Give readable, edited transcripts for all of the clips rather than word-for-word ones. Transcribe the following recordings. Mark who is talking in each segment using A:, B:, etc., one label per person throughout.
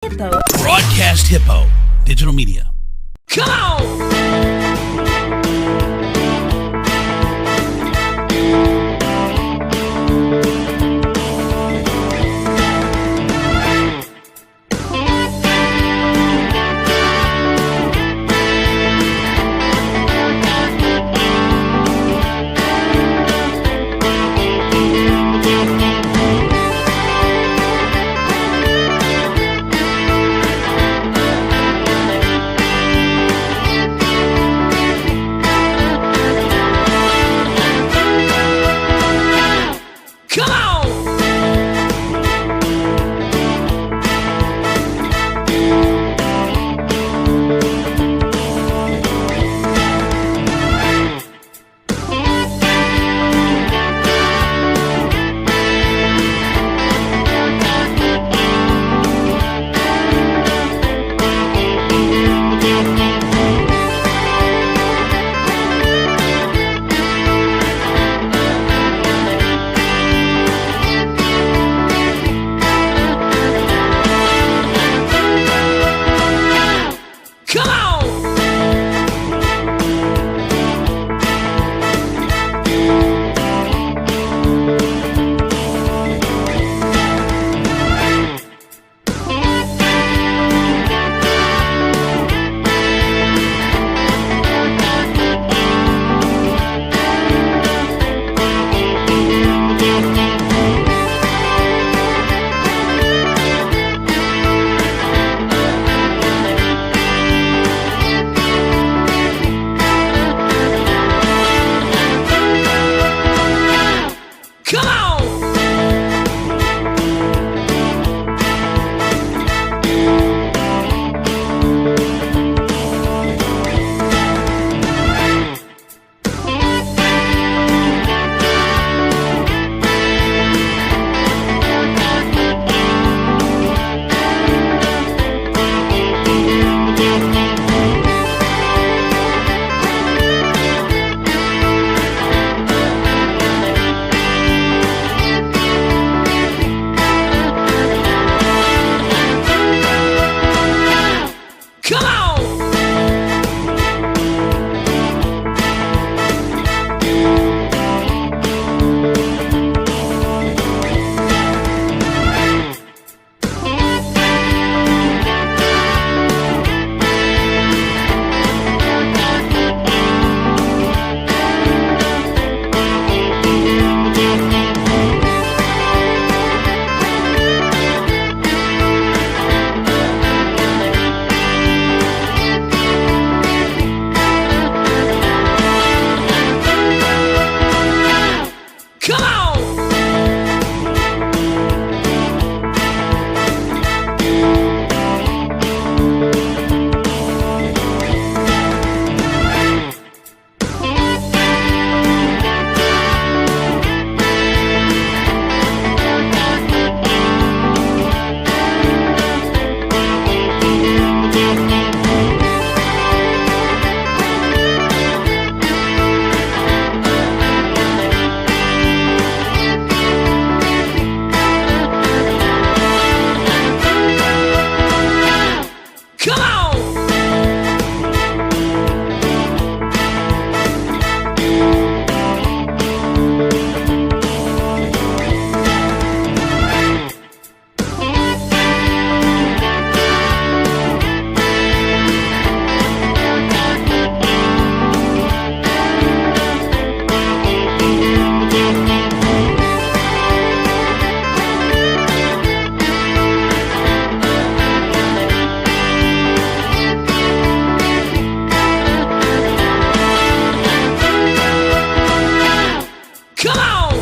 A: Hippo.
B: Broadcast Hippo Digital Media.
C: Come on! Come on! Come on! Come on! Come on! Come on! Come on! Come on!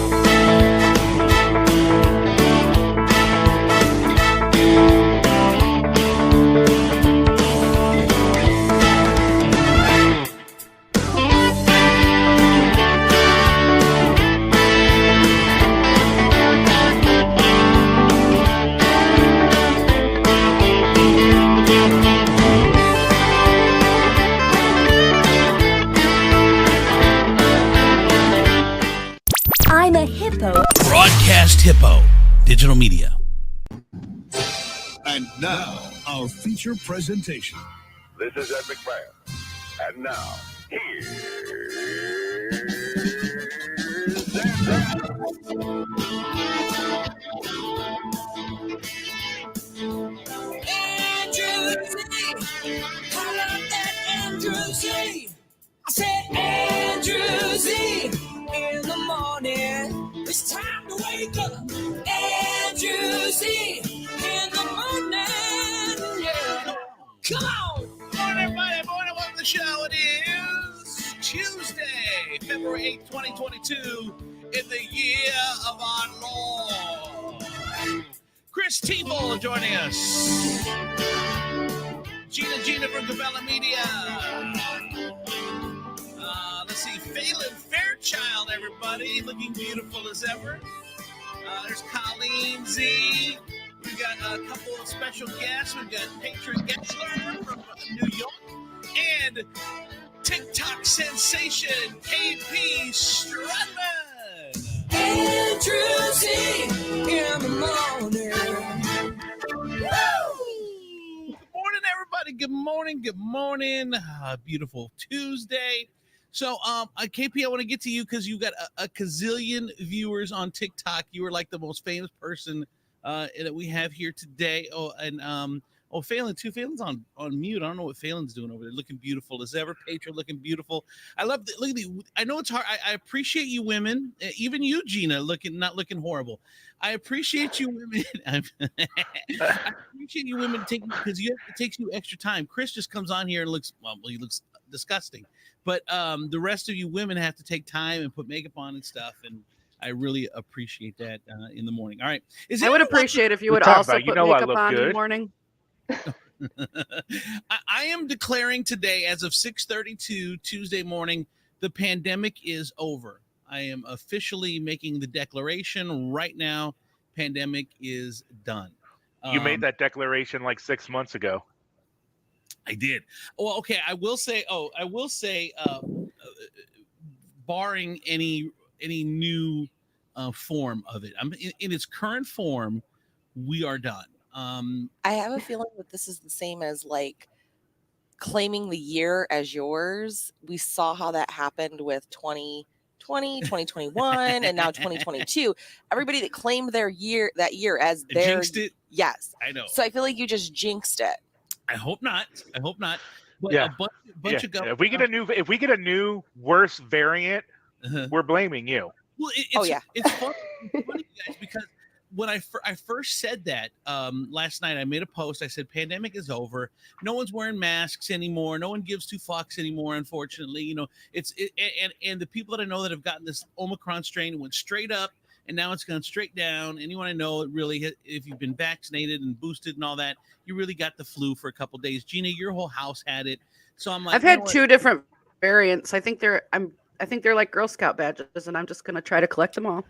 A: I'm a hippo.
B: Broadcast Hippo Digital Media.
D: Hey,
A: And now, our feature presentation.
D: This is Ed McMahon. And now, here's
C: Andrew Z. I love that Andrew Z. I said Andrew Z. In the morning, it's time to wake up. Andrew Z. In the morning, yeah. Come on.
B: Morning, everybody. Morning. Welcome to the show. It is Tuesday, February 8th, 2022, in the year of our Lord. Chris Tebow joining us. Gina from Cabela Media. Let's see, Phelan Fairchild, everybody, looking beautiful as ever. There's Colleen Z. We've got a couple of special guests. We've got Patron Getzler from New York and TikTok sensation KP Strutman.
C: Andrew Z. In the morning. Woo!
B: Good morning, everybody. Good morning. Good morning. Beautiful Tuesday. So, KP, I want to get to you because you got a gazillion viewers on TikTok. You were like the most famous person that we have here today. Phelan too. Phelan's on mute. I don't know what Phelan's doing over there. Looking beautiful as ever. Patron looking beautiful. I love the look at the. I know it's hard. I appreciate you women. Even you, Gina, not looking horrible. I appreciate you women. I appreciate you women taking because it takes you extra time. Chris just comes on here and he looks disgusting. But the rest of you women have to take time and put makeup on and stuff, and I really appreciate that in the morning. All right.
E: I would appreciate if you would also put makeup on in the morning.
B: I am declaring today, as of 6:32 Tuesday morning, the pandemic is over. I am officially making the declaration right now. Pandemic is done.
F: You made that declaration like 6 months ago.
B: I did. Well, okay. I will say, barring any new form of it, in its current form, we are done.
G: I have a feeling that this is the same as like claiming the year as yours. We saw how that happened with 2020, 2021, and now 2022. Everybody that claimed that year as their
B: jinxed it.
G: Yes,
B: I know.
G: So I feel like you just jinxed it.
B: I hope not. But
F: yeah.
B: a bunch of
F: If we get a new worse variant, we're blaming you.
B: Well, it's funny, guys, because when I first said that last night, I made a post. I said, "Pandemic is over. No one's wearing masks anymore. No one gives two fucks anymore. Unfortunately, and the people that I know that have gotten this Omicron strain went straight up, and now it's gone straight down. Anyone I know, it really, if you've been vaccinated and boosted and all that, you really got the flu for a couple of days. Gina, your whole house had it. So I'm like,
E: I've had two different variants. I think they're like Girl Scout badges, and I'm just gonna try to collect them all.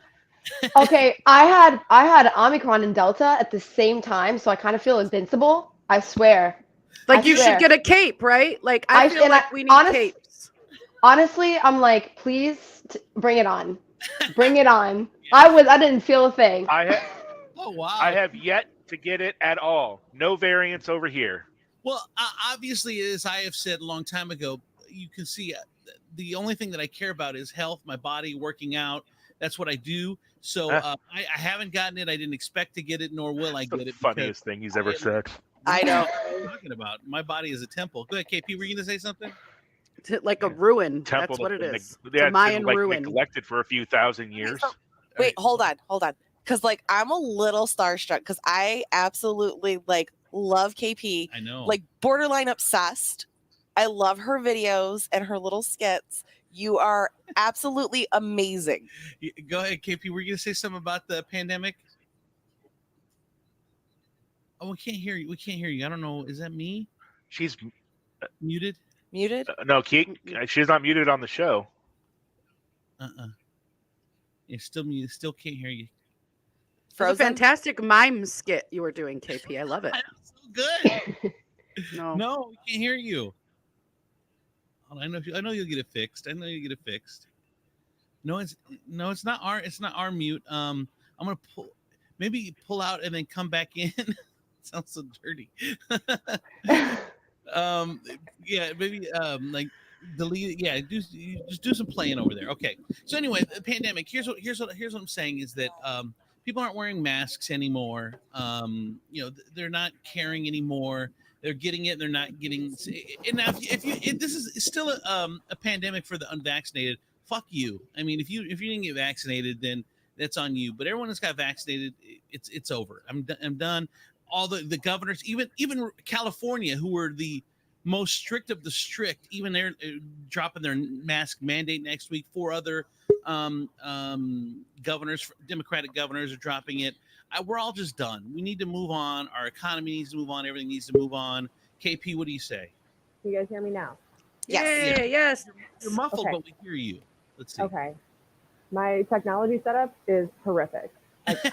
H: Okay, I had Omicron and Delta at the same time, so I kind of feel invincible. I swear.
E: Like you should get a cape, right? Like I feel like we need capes.
H: Honestly, I'm like, please bring it on. Bring it on. I didn't feel a thing.
B: Oh wow.
F: I have yet to get it at all. No variants over here.
B: Well, obviously, as I have said a long time ago, you can see the only thing that I care about is health, my body, working out. That's what I do. So I haven't gotten it. I didn't expect to get it, nor will I get it.
F: Funniest thing he's ever said.
G: I know.
B: What are you talking about? My body is a temple. Go ahead, KP. Were you going to say something?
E: Like a ruin.
F: Temple.
E: That's what it is.
F: Yeah,
E: a Mayan ruin.
F: Neglected for a few thousand years.
G: Wait, hold on. Because like I'm a little starstruck because I absolutely love KP.
B: I know.
G: Like borderline obsessed. I love her videos and her little skits. You are absolutely amazing.
B: Go ahead, KP. Were you going to say something about the pandemic? Oh, we can't hear you. I don't know. Is that me?
F: She's
B: muted.
G: Muted?
F: No, she's not muted on the show.
B: It's still muted. Still can't hear you.
E: It was a fantastic mime skit you were doing, KP. I love it.
B: So good.
E: No,
B: we can't hear you. I know you'll get it fixed. No, it's not our mute. I'm gonna pull out and then come back in. sounds so dirty. Yeah, maybe like delete. Yeah, just do some playing over there. Okay. So anyway, the pandemic. Here's what I'm saying is that people aren't wearing masks anymore. They're not caring anymore. They're getting it. They're not getting. And now, if this is still a pandemic for the unvaccinated, fuck you. I mean, if you didn't get vaccinated, then that's on you. But everyone that's got vaccinated, it's over. I'm done. All the governors, even California, who were the most strict of the strict, even they're dropping their mask mandate next week. 4 other governors, Democratic governors, are dropping it. We're all just done. We need to move on. Our economy needs to move on. Everything needs to move on. KP, what do you say?
I: Can you guys hear me now?
G: Yes.
E: Yes.
B: You're muffled,
I: Okay.
B: but we hear you. Let's see.
I: Okay. My technology setup is horrific. Like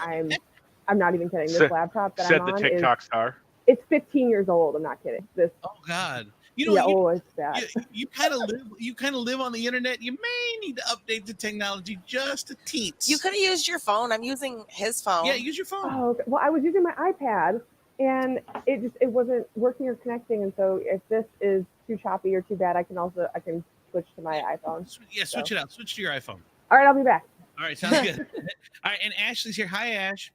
I: I'm not even kidding. This
F: Said-
I: laptop that
F: Said
I: I'm
F: the
I: on
F: TikTok star.
I: it's 15 years old. I'm not kidding. This
B: Oh God. You
I: yeah,
B: know,
I: it's bad.
B: you kind of live on the internet. You may need to update the technology just a teens.
G: You could have used your phone. I'm using his phone.
B: Yeah, use your phone.
I: Oh, okay. Well, I was using my iPad and it wasn't working or connecting. And so if this is too choppy or too bad, I can switch to my iPhone.
B: Yeah, switch it out. Switch to your iPhone.
I: All right, I'll be back.
B: All right, sounds good. All right, and Ashley's here. Hi, Ash.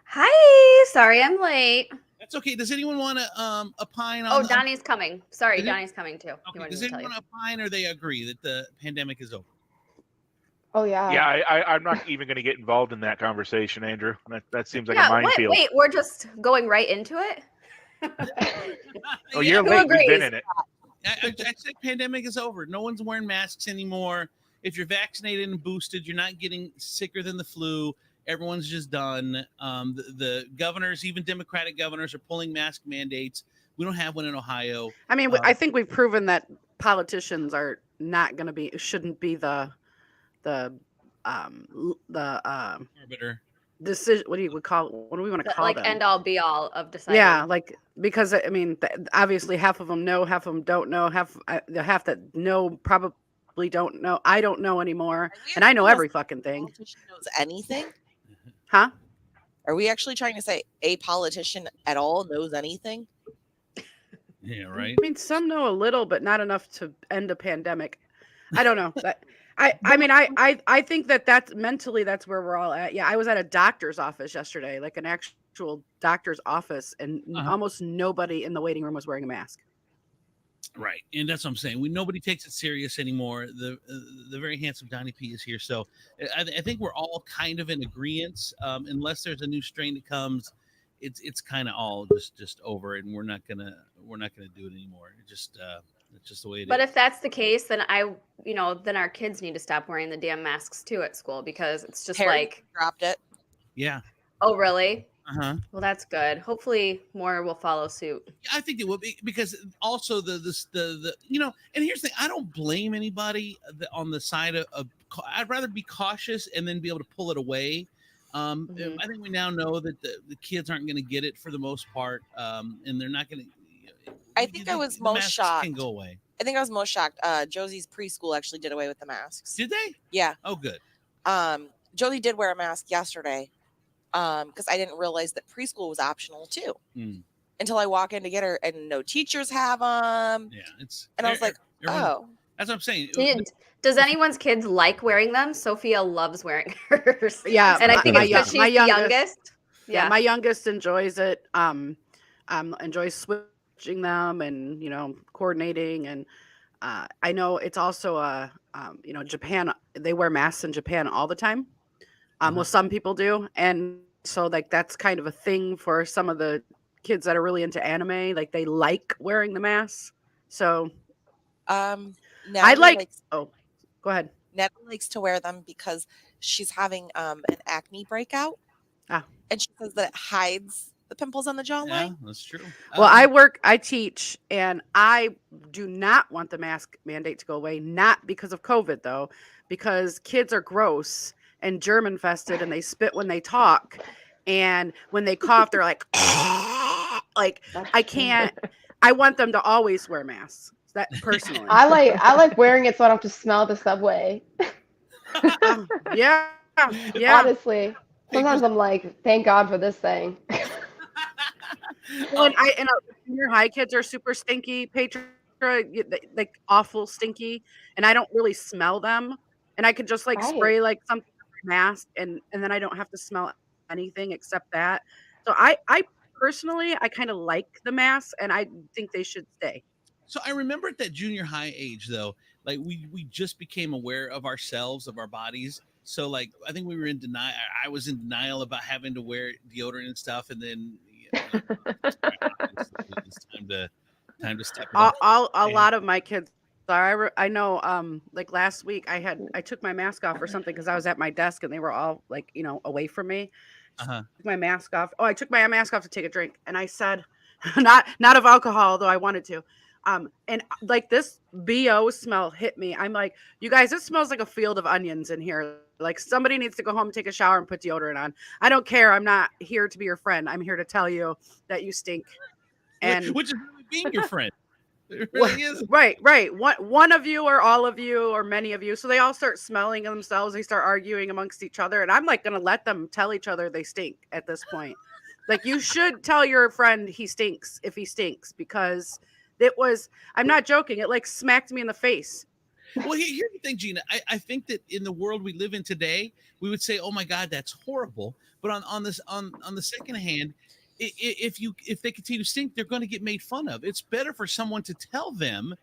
J: Hi, sorry I'm late.
B: That's okay. Does anyone want to opine on?
J: Oh, Donnie's coming. Sorry,
B: Is it?
J: Donnie's coming too. He
B: Okay.
J: wanted
B: Does
J: to tell
B: anyone
J: you.
B: opine, or they agree that the pandemic is over?
H: Oh yeah.
F: Yeah, I'm not even going to get involved in that conversation, Andrew. That seems like a
J: Yeah, what?
F: minefield.
J: Wait, we're just going right into it?
F: Oh, you're
J: Who
F: late. We've been
J: agrees?
F: in it.
B: I said pandemic is over. No one's wearing masks anymore. If you're vaccinated and boosted, you're not getting sicker than the flu. Everyone's just done. The governors, even Democratic governors, are pulling mask mandates. We don't have one in Ohio.
E: I mean, I think we've proven that politicians are not going to be, shouldn't be the
B: Arbiter.
E: decision. What do we want to call
J: Like
E: them?
J: end all be all of deciding.
E: Yeah, like because I mean, obviously half of them know, half of them don't know. The half that know probably don't know. I don't know anymore, and I know every fucking thing.
G: Politician knows anything?
E: Huh?
G: Are we actually trying to say a politician at all knows anything?
B: Yeah, right.
E: I mean, some know a little, but not enough to end a pandemic. I don't know. I think that's mentally that's where we're all at. Yeah, I was at a doctor's office yesterday, like an actual doctor's office, and almost nobody in the waiting room was wearing a mask.
B: Right, and that's what I'm saying. Nobody takes it serious anymore. The very handsome Donnie P is here, so I think we're all kind of in agreement. Unless there's a new strain that comes, it's kind of all just over, and we're not gonna do it anymore. It's just the way it is.
J: But if that's the case, then then our kids need to stop wearing the damn masks too at school, because it's just
G: Harry
J: like,
G: dropped it.
B: Yeah.
J: oh really?
B: Uh-huh.
J: Well, that's good. Hopefully more will follow suit.
B: Yeah, I think it will be, because also the and here's the thing, I don't blame anybody on the side of I'd rather be cautious and then be able to pull it away. I think we now know that the kids aren't going to get it for the most part, and they're not going to.
G: I think I was most
B: masks
G: shocked.
B: Can go away.
G: I think I was most shocked. Josie's preschool actually did away with the masks.
B: Did they?
G: Yeah.
B: Oh, good.
G: Josie did wear a mask yesterday, because I didn't realize that preschool was optional too. Until I walk in to get her, and no teachers have them.
B: Yeah,
G: and I was like, oh.
B: That's what I'm saying.
J: Does anyone's kids like wearing them? Sophia loves wearing hers.
E: Yeah,
J: and I think it's because she's the youngest.
E: Yeah, my youngest enjoys it. Enjoys switching them and coordinating, and I know it's also Japan. They wear masks in Japan all the time. Well, some people do, and so like that's kind of a thing for some of the kids that are really into anime. Like they like wearing the masks. So, I like. Go ahead.
G: Natalie likes to wear them because she's having an acne breakout, and she says that it hides the pimples on the jawline.
B: Yeah, that's true.
E: Well, I teach, and I do not want the mask mandate to go away. Not because of COVID, though, because kids are gross and germ infested, and they spit when they talk, and when they cough, they're like, like I can't. I want them to always wear masks. That personally,
H: I like wearing it so I don't have to smell the subway.
E: Yeah.
H: Honestly, sometimes I'm like, thank God for this thing.
E: Well, and junior high kids are super stinky. Like awful stinky, and I don't really smell them. And I could just like
H: Right.
E: spray like something on my mask, and then I don't have to smell anything except that. So I personally I kind of like the masks, and I think they should stay.
B: So I remember at that junior high age though, like we just became aware of ourselves, of our bodies. So like I think we were in denial. I was in denial about having to wear deodorant and stuff, and then it's time to step it up.
E: A lot of my kids are. I know. Like last week, I took my mask off or something because I was at my desk and they were all like away from me.
B: Uh-huh.
E: Took my mask off. Oh, I took my mask off to take a drink, and I said, not of alcohol, though I wanted to. And like this BO smell hit me. I'm like, you guys, it smells like a field of onions in here. Like somebody needs to go home and take a shower and put deodorant on. I don't care. I'm not here to be your friend. I'm here to tell you that you stink. And
B: which is really being your friend. It really is.
E: Right. One of you or all of you or many of you. So they all start smelling themselves. They start arguing amongst each other. And I'm like going to let them tell each other they stink at this point. Like you should tell your friend he stinks if he stinks, because I'm not joking. It like smacked me in the face.
B: Well, here's the thing, Gina. I think that in the world we live in today, we would say, "Oh my God, that's horrible." But on the second hand, if they continue to stink, they're going to get made fun of. It's better for someone to tell them,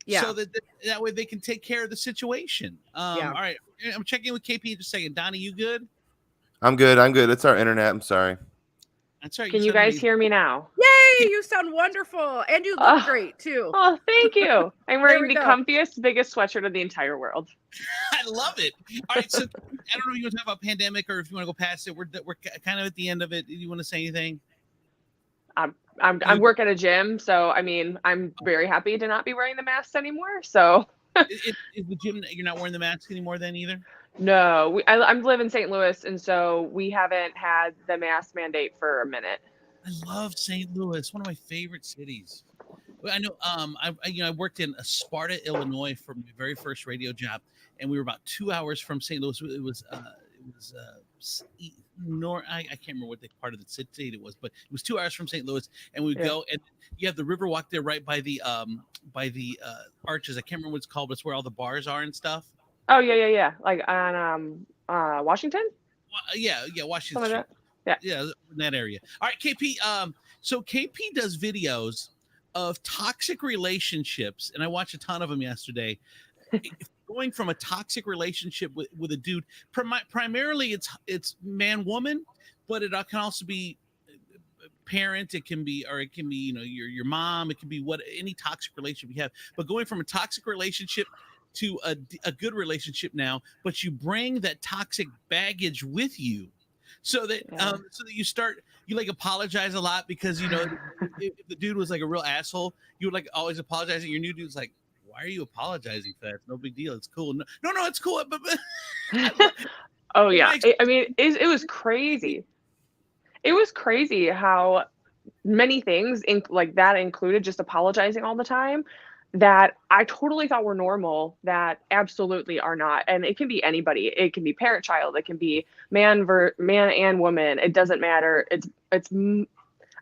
B: so that way they can take care of the situation. All right, I'm checking with KP just a second. Donnie, you good?
K: I'm good. It's our internet. I'm sorry.
B: That's right.
L: Can you guys hear me now?
E: Yay! You sound wonderful, and you look great too.
L: Oh, thank you. I'm wearing the
E: go.
L: comfiest, biggest sweatshirt of the entire world.
B: I love it. All right, so I don't know if you want to talk about pandemic or if you want to go past it. We're kind of at the end of it. Do you want to say anything?
L: I work at a gym, so I mean, I'm very happy to not be wearing the masks anymore. So
B: is the gym, you're not wearing the mask anymore then either?
L: No, I live in St. Louis, and so we haven't had the mask mandate for a minute.
B: I love St. Louis, one of my favorite cities. I know. I worked in Sparta, Illinois, for my very first radio job, and we were about 2 hours from St. Louis. It was I can't remember what the part of the city it was, but it was 2 hours from St. Louis, and we'd go, and you have the Riverwalk there, right by the arches. I can't remember what it's called, but it's where all the bars are and stuff.
L: Oh yeah. Like on Washington.
B: Yeah, Washington Street.
L: Like
B: yeah, in that area. All right, KP. So KP does videos of toxic relationships, and I watched a ton of them yesterday. Going from a toxic relationship with a dude, primarily it's man woman, but it can also be parent. It can be your mom. It can be any toxic relationship you have. But going from a toxic relationship to a good relationship now, but you bring that toxic baggage with you, so that you like apologize a lot because if the dude was like a real asshole, you would like always apologize, and your new dude's like, why are you apologizing for that? It's no big deal. It's cool. No, it's cool. But
L: oh yeah, I mean, it was crazy. It was crazy how many things like that included just apologizing all the time that I totally thought were normal that absolutely are not. And it can be anybody. It can be parent child. It can be man and woman. It doesn't matter. It's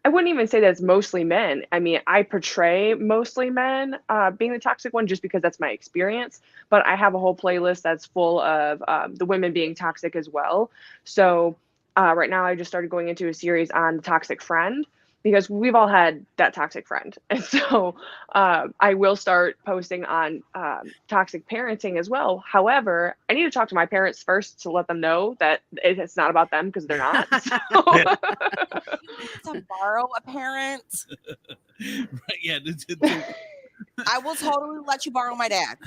L: I wouldn't even say that it's mostly men. I mean, I portray mostly men being the toxic one just because that's my experience. But I have a whole playlist that's full of the women being toxic as well. So right now I just started going into a series on the toxic friend, because we've all had that toxic friend. And so I will start posting on toxic parenting as well. However, I need to talk to my parents first to let them know that it's not about them, because they're not.
G: To borrow a parent.
B: Right, yeah.
G: I will totally let you borrow my dad.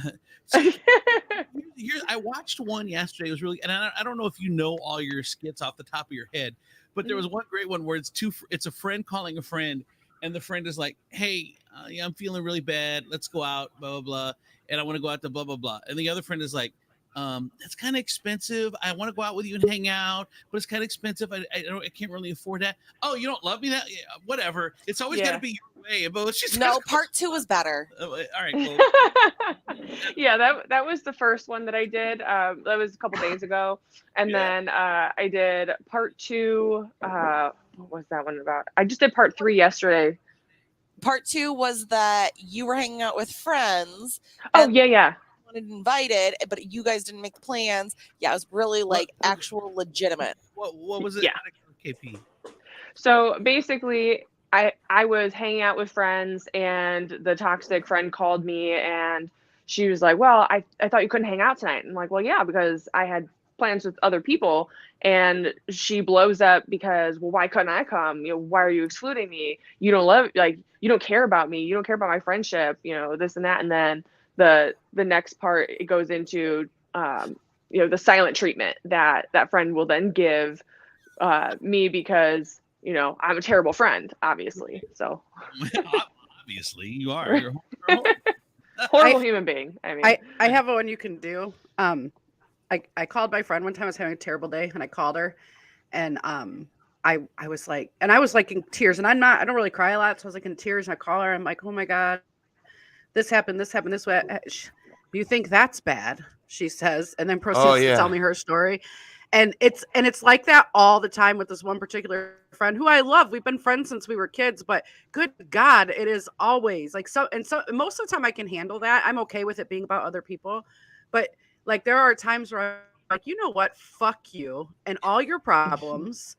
B: I watched one yesterday. It was really, and I don't know if you know all your skits off the top of your head, but there was one great one where it's a friend calling a friend, and the friend is like, "Hey, I'm feeling really bad. Let's go out, blah blah blah, and I want to go out to blah blah blah." And the other friend is like, "That's kind of expensive. I want to go out with you and hang out, but it's kind of expensive. I can't really afford that." "Oh, you don't love me? That whatever. It's always got to be your way." But she's
G: no, part 2 is better.
B: All right, cool.
L: Yeah, that was the first one that I did. That was a couple days ago, and then I did part 2. what was that one about? I just did part 3 yesterday.
G: Part 2 was that you were hanging out with friends.
L: Oh,
G: and
L: yeah.
G: wanted invited, but you guys didn't make the plans. Yeah, it was really like actual legitimate.
B: What was it?
L: Yeah.
B: KP.
L: So basically, I was hanging out with friends, and the toxic friend called me, and she was like, well, I thought you couldn't hang out tonight. I'm like, well, yeah, because I had plans with other people. And she blows up because, well, why couldn't I come? Why are you excluding me? You don't care about me. You don't care about my friendship, this and that. And then the next part, it goes into, the silent treatment that friend will then give me because, I'm a terrible friend, obviously. So
B: obviously you are. You're a
L: horrible human being. I mean,
E: I have one you can do. I called my friend one time. I was having a terrible day, and I called her, and I was like in tears, and I don't really cry a lot, so I was like in tears, and I call her. I'm like, oh my god, this happened this way. You think that's bad? She says, and then proceeds to tell me her story. And it's like that all the time with this one particular friend who I love. We've been friends since we were kids, but good God, it is always like so most of the time I can handle that. I'm okay with it being about other people. But like there are times where I'm like, you know what? Fuck you and all your problems.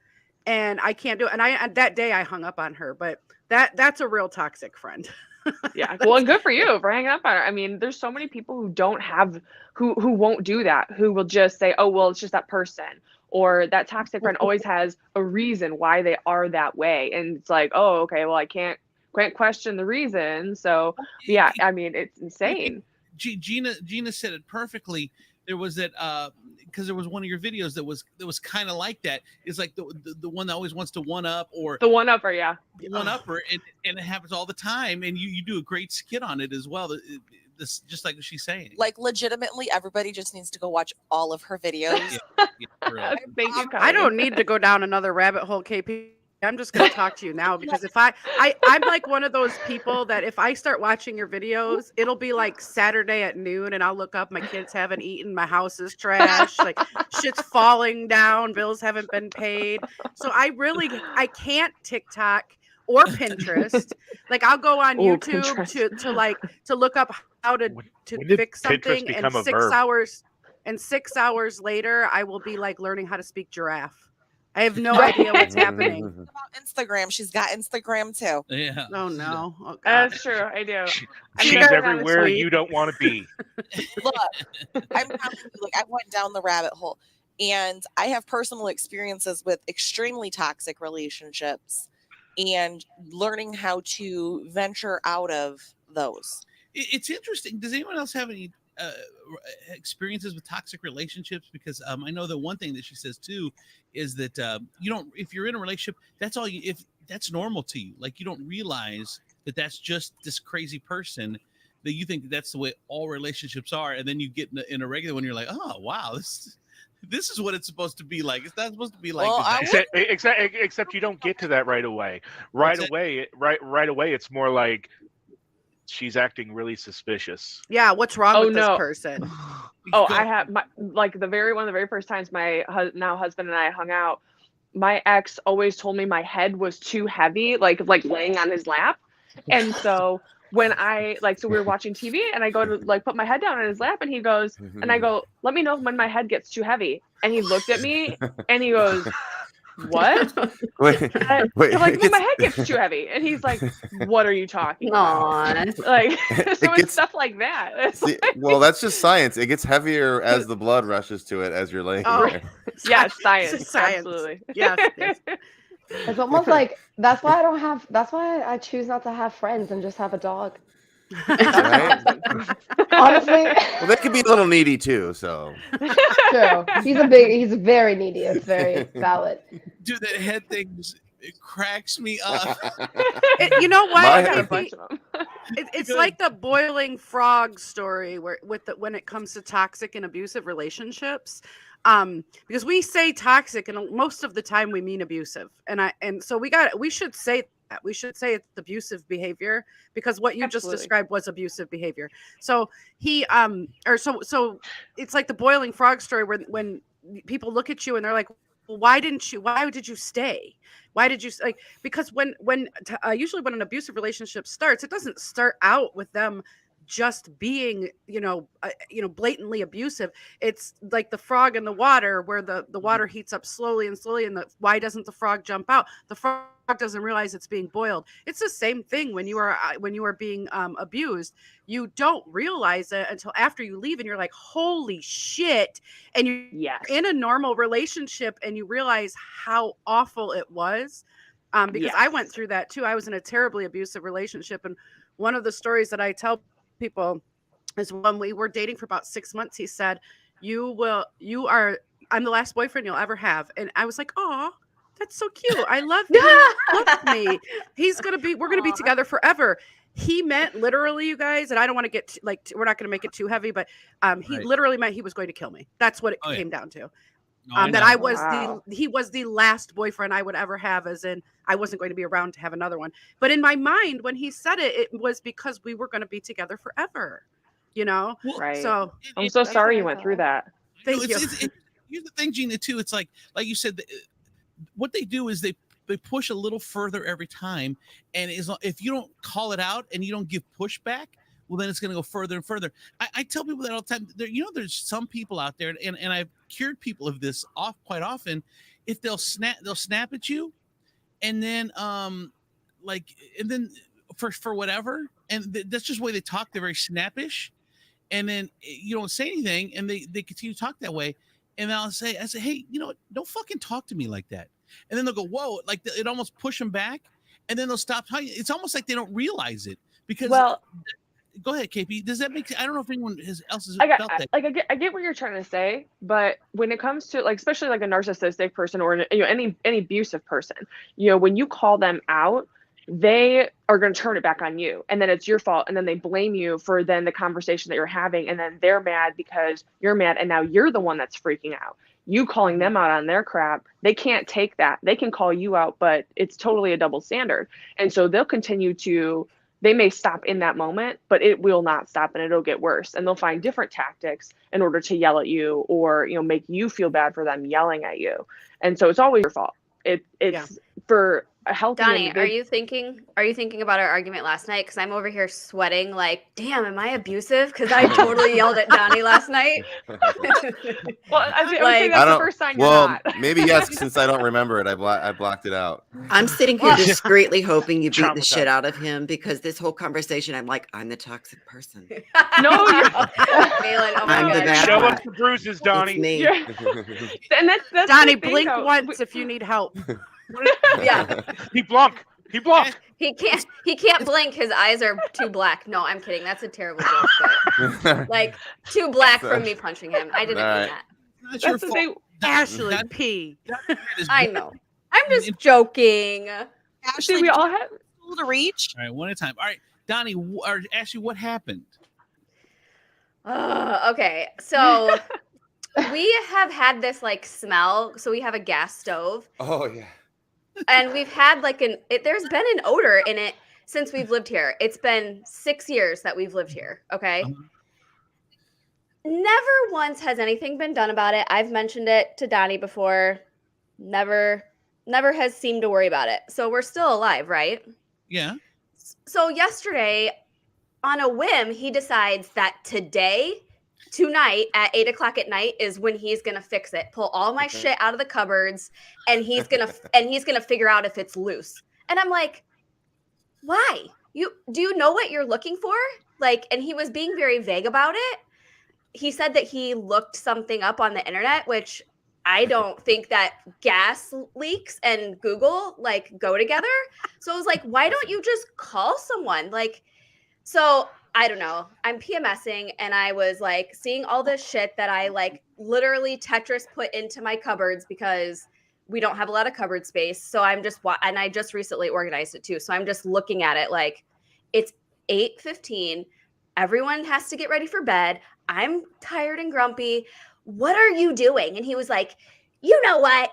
E: And I can't do it. And that day I hung up on her, but that's a real toxic friend.
L: Yeah. Well, and good for you for hanging up on her. I mean, there's so many people who don't have who won't do that, who will just say, oh, well, it's just that person, or that toxic friend always has a reason why they are that way. And it's like, oh, okay, well, I can't question the reason. So yeah, I mean, it's insane.
B: Gina said it perfectly. There was that because there was one of your videos that was kind of like that. It's like the one that always wants to one up, or
L: the one upper, yeah,
B: one upper, and it happens all the time. And you do a great skit on it as well. This just like she's saying.
G: Like legitimately, everybody just needs to go watch all of her videos.
L: Thank you.
E: I don't need to go down another rabbit hole, KP. I'm just going to talk to you now because if I'm like one of those people that if I start watching your videos, it'll be like Saturday at noon and I'll look up, my kids haven't eaten, my house is trash, like shit's falling down, bills haven't been paid. So I can't TikTok or Pinterest. Like I'll go on YouTube to look up how to fix something, and 6 hours later I will be like learning how to speak giraffe. I have no idea what's happening.
G: What about Instagram? She's got Instagram too.
B: Yeah.
E: Oh no. Oh,
L: that's true. I do.
F: She's everywhere you don't want to be.
G: Look, I'm telling you, like I went down the rabbit hole, and I have personal experiences with extremely toxic relationships, and learning how to venture out of those.
B: It's interesting. Does anyone else have any experiences with toxic relationships? Because I know that one thing that she says too is that if you're in a relationship, if that's normal to you, like you don't realize that that's just this crazy person, that you think that's the way all relationships are, and then you get in a regular one, you're like, oh wow, this is what it's supposed to be like. It's not supposed to be like
F: except you don't get to that right away. Right away, it's more like she's acting really suspicious.
E: Yeah, what's wrong with this person?
L: I have one of the very first times my now husband and I hung out, my ex always told me my head was too heavy, like laying on his lap. And so when so we were watching TV and I go to put my head down on his lap and he goes, and I go, let me know when my head gets too heavy. And he looked at me and he goes, what?
K: Wait.
L: I'm like, well, my head gets too heavy. And he's like, what are you talking about? Like, so it's stuff like that.
K: Well, that's just science. It gets heavier as the blood rushes to it as you're laying there.
L: Yeah, science. Absolutely.
E: Yes.
H: It's almost like that's why I choose not to have friends and just have a dog.
K: Right?
H: Honestly.
K: Well, they could be a little needy too, so.
H: True. He's very needy. It's very valid.
B: Dude, that head thing it cracks me up.
E: You know what?
B: It's
E: It's like the boiling frog story when it comes to toxic and abusive relationships. Because we say toxic and most of the time we mean abusive. And so we should say that. We should say it's abusive behavior because what you just described was abusive behavior. So so it's like the boiling frog story when people look at you and they're like, why did you stay? Why did you like? Because usually when an abusive relationship starts, it doesn't start out with them just being, blatantly abusive. It's like the frog in the water, where the water heats up slowly and slowly, and why doesn't the frog jump out? The frog doesn't realize it's being boiled. It's the same thing when you are being abused. You don't realize it until after you leave, and you're like, holy shit. And you're in a normal relationship, and you realize how awful it was. Because I went through that too. I was in a terribly abusive relationship, and one of the stories that I tell people is when we were dating for about 6 months, he said, I'm the last boyfriend you'll ever have. And I was like, oh, that's so cute. I love you. He loves me. We're going to be together forever. He meant literally, you guys, and I don't want to get we're not going to make it too heavy, but he literally meant he was going to kill me. That's what it came down to. He was the last boyfriend I would ever have, as in I wasn't going to be around to have another one. But in my mind, when he said it, it was because we were going to be together forever,
L: Right.
E: So
L: I'm so sorry you went through that.
E: Thank you.
B: Here's the thing, Gina, too. It's like you said, what they do is they push a little further every time. And if you don't call it out and you don't give pushback, well, then it's going to go further and further. I tell people that all the time. There's some people out there, and I've cured people of this quite often. If they'll snap at you, and then for whatever, and that's just the way they talk. They're very snappish, and then you don't say anything, and they continue to talk that way. And I say, hey, don't fucking talk to me like that. And then they'll go, whoa, like it almost push them back, and then they'll stop talking. It's almost like they don't realize it because. Well, go ahead, KP. Does that make? I don't know if anyone else has felt that.
L: I get what you're trying to say, but when it comes to especially a narcissistic person or any abusive person, when you call them out, they are going to turn it back on you, and then it's your fault, and then they blame you for then the conversation that you're having, and then they're mad because you're mad, and now you're the one that's freaking out. You calling them out on their crap, they can't take that. They can call you out, but it's totally a double standard, and so they'll continue to. They may stop in that moment, but it will not stop, and it'll get worse. And they'll find different tactics in order to yell at you or make you feel bad for them yelling at you. And so it's always your fault. It's for a healthy.
J: Donnie, are you thinking about our argument last night? Because I'm over here sweating like, damn, am I abusive? Because I totally yelled at Donnie last night.
L: Well, I think that's the first sign you're not.
K: Maybe yes, since I don't remember it, I blocked it out.
M: I'm sitting here discreetly hoping you beat the shit out of him, because this whole conversation, I'm like, I'm the toxic person.
L: No, you're
M: I'm the bad
F: Show
M: one.
F: us the bruises, Donnie.
M: It's me.
L: And that's
E: Donnie, blink once if you need help.
J: Yeah.
F: He blunked.
J: He can't blink. His eyes are too black. No, I'm kidding. That's a terrible joke. But too black from me punching him. I didn't mean that.
B: That's your fault.
E: Ashley P.
J: I know. I'm just joking.
L: Ashley, we all have
G: to reach.
B: All right, one at a time. All right, Donnie or Ashley, what happened?
J: Okay, so we have had this smell. So we have a gas stove.
K: Oh yeah.
J: And we've had there's been an odor in it since we've lived here. It's been 6 years that we've lived here. Okay. Never once has anything been done about it. I've mentioned it to Donnie before. Never has seemed to worry about it. So we're still alive, right?
B: Yeah.
J: So yesterday, on a whim, he decides that tonight at 8:00 at night is when he's gonna fix it, pull all my shit out of the cupboards, and he's gonna figure out if it's loose. And I'm like, why? Do you know what you're looking for? And he was being very vague about it. He said that he looked something up on the internet, which I don't think that gas leaks and Google go together. So I was like, why don't you just call someone? So I don't know. I'm PMSing, and I was seeing all this shit that I literally Tetris put into my cupboards because we don't have a lot of cupboard space. So I'm just, and I just recently organized it too. So I'm just looking at it it's 8:15. Everyone has to get ready for bed. I'm tired and grumpy. What are you doing? And he was like, you know what?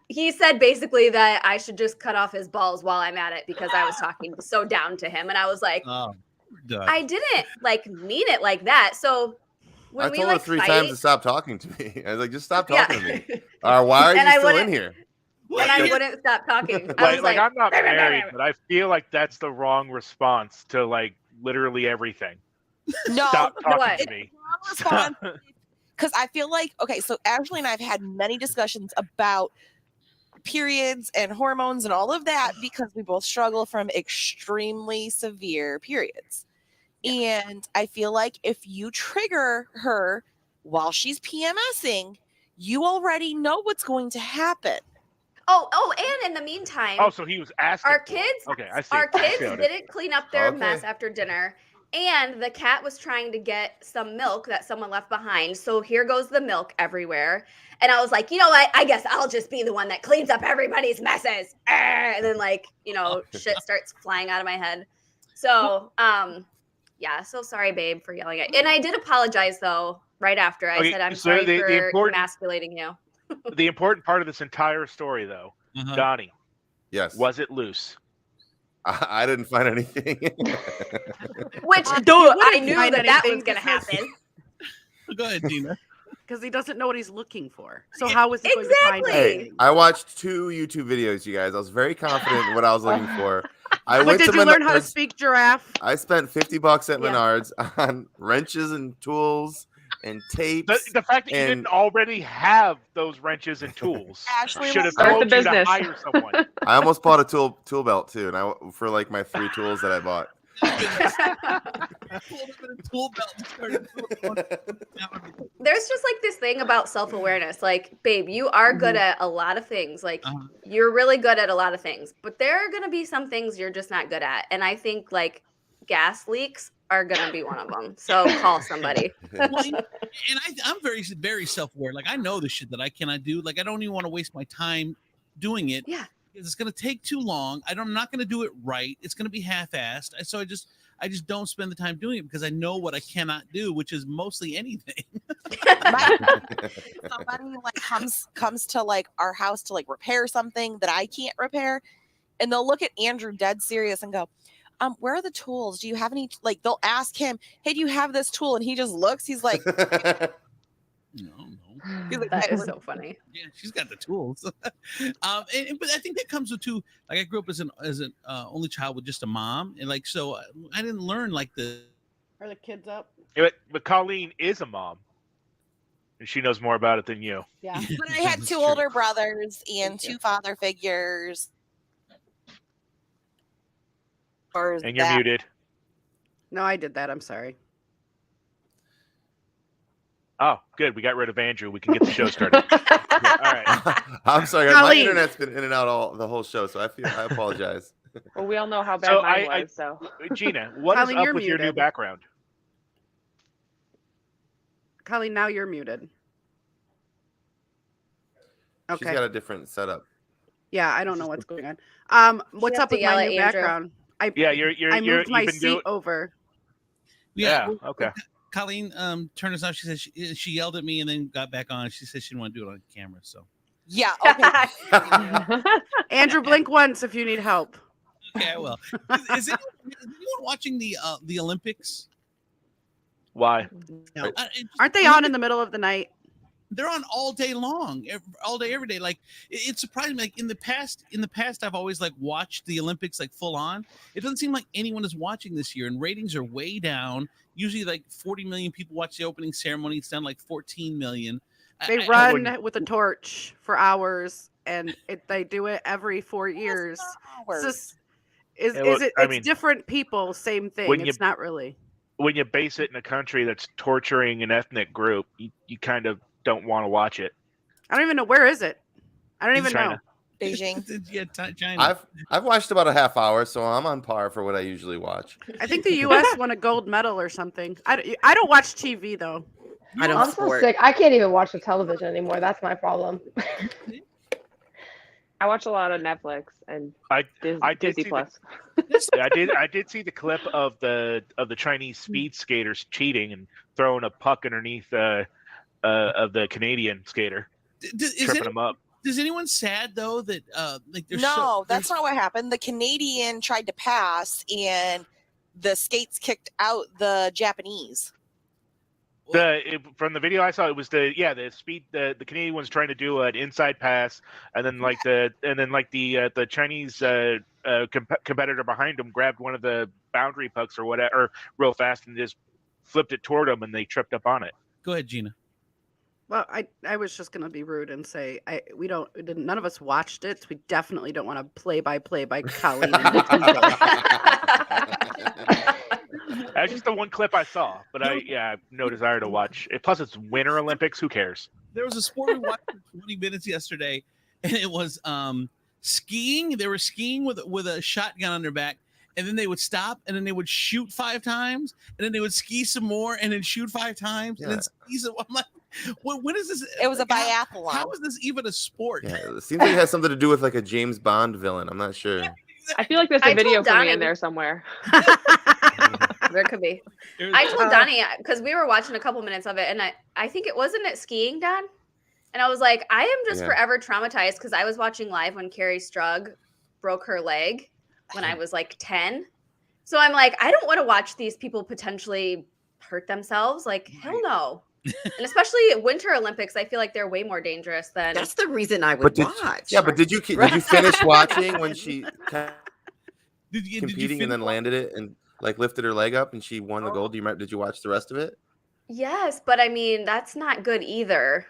J: He said basically that I should just cut off his balls while I'm at it because I was talking so down to him. And I was like, I didn't mean it like that. So when
K: I
J: we
K: told her
J: like
K: 3
J: fight,
K: times to stop talking to me. I was like, just stop
J: Yeah.
K: talking to me. Why are
J: And
K: you
J: I
K: still in
J: wouldn't-
K: here?
J: and I wouldn't stop talking. I was
F: Like,
J: like,
F: I'm not married, but I feel like that's the wrong response to like literally everything.
G: No,
F: Stop talking
J: what?
F: to me.
G: response because I feel like okay, so Ashley and I have had many discussions about periods and hormones and all of that because we both struggle from extremely severe periods. And I feel like if you trigger her while she's PMSing, you already know what's going to happen.
J: oh, and in the meantime,
F: Oh, so he was asking.
J: our
F: for it.
J: kids,
F: Okay, I see.
J: our
F: I
J: kids
F: see how it is.
J: didn't clean up their
K: Okay.
J: mess after dinner, and the cat was trying to get some milk that someone left behind. So here goes the milk everywhere. And I was like, you know what? I guess I'll just be the one that cleans up everybody's messes. And then like, shit starts flying out of my head. So, yeah, so sorry, babe, for yelling at you. And I did apologize though, right after. I
F: Okay,
J: said I'm
F: so
J: sorry
F: the
J: for
F: important-
J: emasculating you.
F: The important part of this entire story, though,
B: Uh-huh.
F: Donnie,
K: Yes.
F: was it loose?
K: I didn't find anything.
J: Which
E: You
J: I
E: wouldn't
J: knew
E: find
J: that
E: anything
J: was gonna
E: because-
J: happen.
B: Go ahead, Gina.
E: Because he doesn't know what he's looking for. So how is he going to find
J: Exactly.
E: anything?
K: Hey, I watched 2 YouTube videos, you guys. I was very confident in what I was looking for. I
E: But
K: went
E: did
K: to
E: you learn how to
K: Menards.
E: speak giraffe?
K: I spent $50 at
J: Yeah.
K: Menards on wrenches and tools and tapes.
F: The fact that you
K: and-
F: didn't already have those wrenches and tools
G: Ashley
F: should have
G: will
L: start the
F: told you to
L: business.
F: hire someone.
K: I almost bought a tool belt too, and for like my 3 tools that I bought.
B: Pulled up in a tool belt and started doing
J: There's just like this thing about self-awareness. Like, babe, you are good at a lot of things. Like,
B: Uh-huh.
J: you're really good at a lot of things, but there are going to be some things you're just not good at. And I think like gas leaks are going to be one of them. So call somebody.
B: Well, and I'm very, very self-aware. Like, I know the shit that I cannot do. Like, I don't even want to waste my time doing it.
J: Yeah.
B: Because it's going to take too long. I'm not going to do it right. It's going to be half-assed. So I just don't spend the time doing it because I know what I cannot do, which is mostly anything.
G: Somebody like comes to like our house to like repair something that I can't repair, and they'll look at Andrew dead serious and go, where are the tools? Do you have any? Like they'll ask him, hey, do you have this tool? And he just looks. He's like,
B: No.
G: he's like,
J: That is so funny.
B: Yeah, she's got the tools. But I think that comes with too. Like, I grew up as an only child with just a mom, and like so I didn't learn like the.
E: Are the kids up?
F: But Colleen is a mom, and she knows more about it than you.
E: Yeah.
G: But I had
B: That's
G: 2
B: true.
G: older brothers and 2 father figures. Or
F: And you're
G: that-
F: muted.
E: No, I did that. I'm sorry.
F: Oh, good. We got rid of Andrew. We can get the show started. Yeah, all right.
K: I'm sorry, my
E: Colleen.
K: internet's been in and out the whole show, so I apologize.
L: Well, we all know how bad
F: So
L: mine
F: I-
L: was. So
F: Gina, what is
E: Colleen,
F: up
E: you're
F: with your new
E: muted.
F: background?
E: Colleen, now you're muted.
K: She's
E: Okay.
K: got a different setup.
E: Yeah, I don't know what's going on. What's
J: have
E: up
J: to
E: with
J: yell
E: my
J: at
E: new
J: Andrew.
E: background? I
F: Yeah, you're
E: moved
F: you've
E: my
F: been
E: seat
F: doing.
E: over.
F: Yeah. Okay.
B: Colleen turned us off. She said she yelled at me and then got back on. She said she didn't want to do it on camera. So
G: Yeah. Okay.
E: Andrew, blink once if you need help.
B: okay, I will. Is anyone watching the Olympics?
F: Why?
E: No. Aren't they on in the middle of the night?
B: They're on all day long, all day, every day. Like it surprised me. Like in the past, I've always like watched the Olympics like full on. It doesn't seem like anyone is watching this year, and ratings are way down. Usually, like 40 million people watch the opening ceremony. It's down like 14 million.
E: They run with a torch for hours, and they do it every 4 years.
G: Hours.
E: It's
F: Yeah, look, I
E: it's
F: mean,
E: different people, same thing.
F: when you-
E: It's not really.
F: When you base it in a country that's torturing an ethnic group, you kind of don't want to watch it.
E: I don't even know where is it. I don't even know.
F: China.
G: Beijing.
B: Yeah, China.
K: I've watched about a half hour, so I'm on par for what I usually watch.
E: I think the U.S. won a gold medal or something. I don't watch TV though.
M: I don't
H: I'm so
M: sport.
H: sick. I can't even watch the television anymore. That's my problem.
L: I watch a lot of Netflix and
F: I did
L: Disney
F: see
L: Plus.
F: I did see the clip of the Chinese speed skaters cheating and throwing a puck underneath of the Canadian skater, tripping him up.
B: Is anyone sad though that like there's
G: No, that's not what happened. The Canadian tried to pass, and the skates kicked out the Japanese.
F: From the video I saw, it was the Canadian one's trying to do an inside pass, and then the Chinese competitor behind him grabbed one of the boundary pucks or whatever real fast and just flipped it toward him, and they tripped up on it.
B: Go ahead, Gina.
E: Well, I was just gonna be rude and say none of us watched it. So we definitely don't want to play by Colleen.
F: That's just the one clip I saw, but I have no desire to watch it. Plus, it's Winter Olympics. Who cares?
B: There was a sport we watched for 20 minutes yesterday, and it was skiing. They were skiing with a shotgun on their back, and then they would stop, and then they would shoot 5 times, and then they would ski some more, and then shoot 5 times, and then ski some. I'm like, when is this?
G: It was a biathlon.
B: How is this even a sport?
K: Yeah, it seems like it has something to do with like a James Bond villain. I'm not sure.
L: I feel like there's a video for me in there somewhere.
J: There could be. I told Donnie because we were watching a couple minutes of it, and I think it wasn't it skiing, Don, and I was like, I am just forever traumatized because I was watching live when Carrie Strug broke her leg when I was like 10. So I'm like, I don't want to watch these people potentially hurt themselves. Like, hell no. And especially Winter Olympics, I feel like they're way more dangerous than.
M: That's the reason I would watch.
K: But did you finish watching when she competing and then landed it and like lifted her leg up and she won the gold? Did you watch the rest of it?
J: Yes, but I mean that's not good either.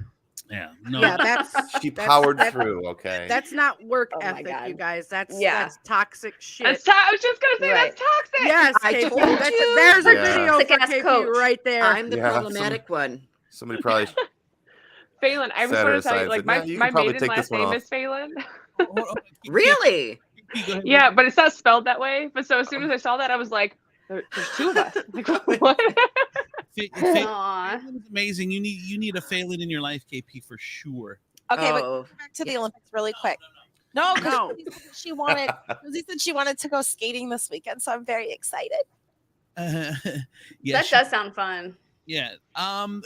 B: Yeah, no.
E: Yeah,
K: she powered through. Okay,
E: that's not work ethic, you guys. That's toxic shit.
L: I was just gonna say that's toxic.
E: Yes,
M: I
E: KP,
M: told you.
E: there's a video for
J: Toxic-ass
E: KP
J: coach.
E: right there.
M: I'm the problematic one.
K: Somebody probably.
L: Phelan, I was going to tell you, like my maiden last name is Phelan.
M: Really?
L: Yeah, but it's not spelled that way. But so as soon as I saw that, I was like, there's 2 of us. Like, what?
J: Aw.
B: It's amazing. You need a Phelan in your life, KP, for sure.
G: Okay, but back to the Olympics really quick. No, she wanted. Rosie said she wanted to go skating this weekend, so I'm very excited.
J: That does sound fun.
B: Yeah.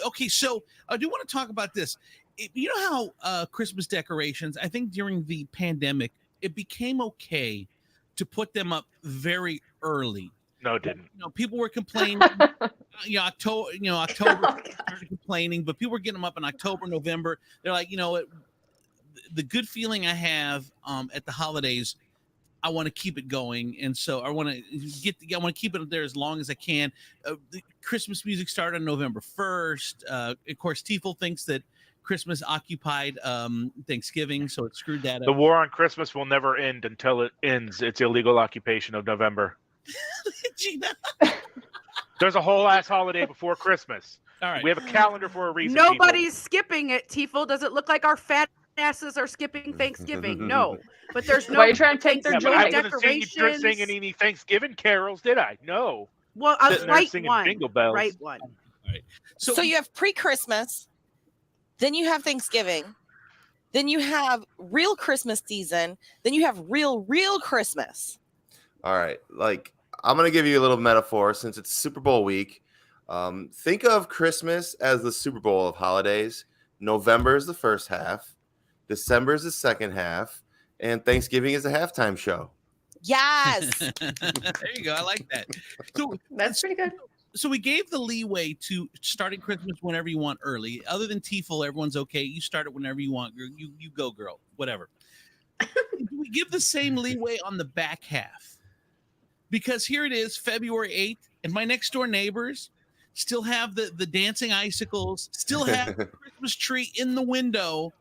B: Okay. So I do want to talk about this. You know how Christmas decorations, I think during the pandemic, it became okay to put them up very early.
F: No, it didn't.
B: People were complaining. October started complaining, but people were getting them up in October, November. They're like, the good feeling I have at the holidays, I want to keep it going, and so I want to keep it there as long as I can. The Christmas music started on November 1st. Of course, Tiefel thinks that Christmas occupied Thanksgiving, so it screwed that up.
F: The war on Christmas will never end until it ends its illegal occupation of November.
B: Gina.
F: There's a whole ass holiday before Christmas.
B: All right.
F: We have a calendar for a reason.
E: Nobody's skipping it, Tiefel. Does it look like our fat asses are skipping Thanksgiving? No. But there's no.
L: Why are you trying to take their
F: I
L: joy?
F: didn't see you singing any Thanksgiving carols, did I? No.
E: Well, I was
F: Sitting there
E: right
F: singing
E: one.
F: Jingle bells.
E: Right one.
B: All right.
G: So you have pre-Christmas, then you have Thanksgiving, then you have real Christmas season, then you have real Christmas.
K: All right, like I'm gonna give you a little metaphor since it's Super Bowl week. Think of Christmas as the Super Bowl of holidays. November is the first half, December is the second half, and Thanksgiving is the halftime show.
G: Yes.
B: There you go. I like that. So
J: That's pretty good.
B: So we gave the leeway to starting Christmas whenever you want early. Other than Tiefel, everyone's okay. You start it whenever you want. You go, girl. Whatever. We give the same leeway on the back half. Because here it is, February 8th, and my next door neighbors still have the dancing icicles, still have the Christmas tree in the window.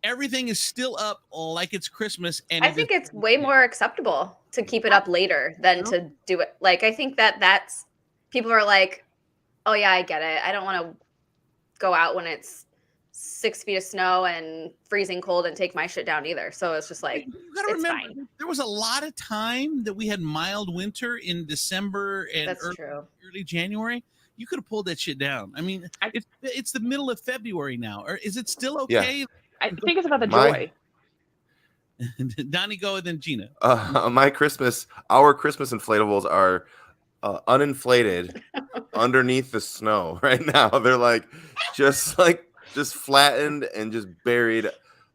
B: Everything is still up like it's Christmas. And
J: I think it's way more acceptable to keep it up later than to do it. Like, I think that's people are like, oh yeah, I get it. I don't want to go out when it's 6 feet of snow and freezing cold and take my shit down either. So it's just like,
B: you gotta
J: it's
B: remember,
J: fine.
B: there was a lot of time that we had mild winter in December and
J: That's true.
B: early January. You could have pulled that shit down. I mean, it's the middle of February now. Or is it still okay?
K: Yeah.
L: I think it's about the joy.
B: Donnie, go and then Gina.
K: Our Christmas inflatables are uninflated underneath the snow right now. They're just flattened and just buried.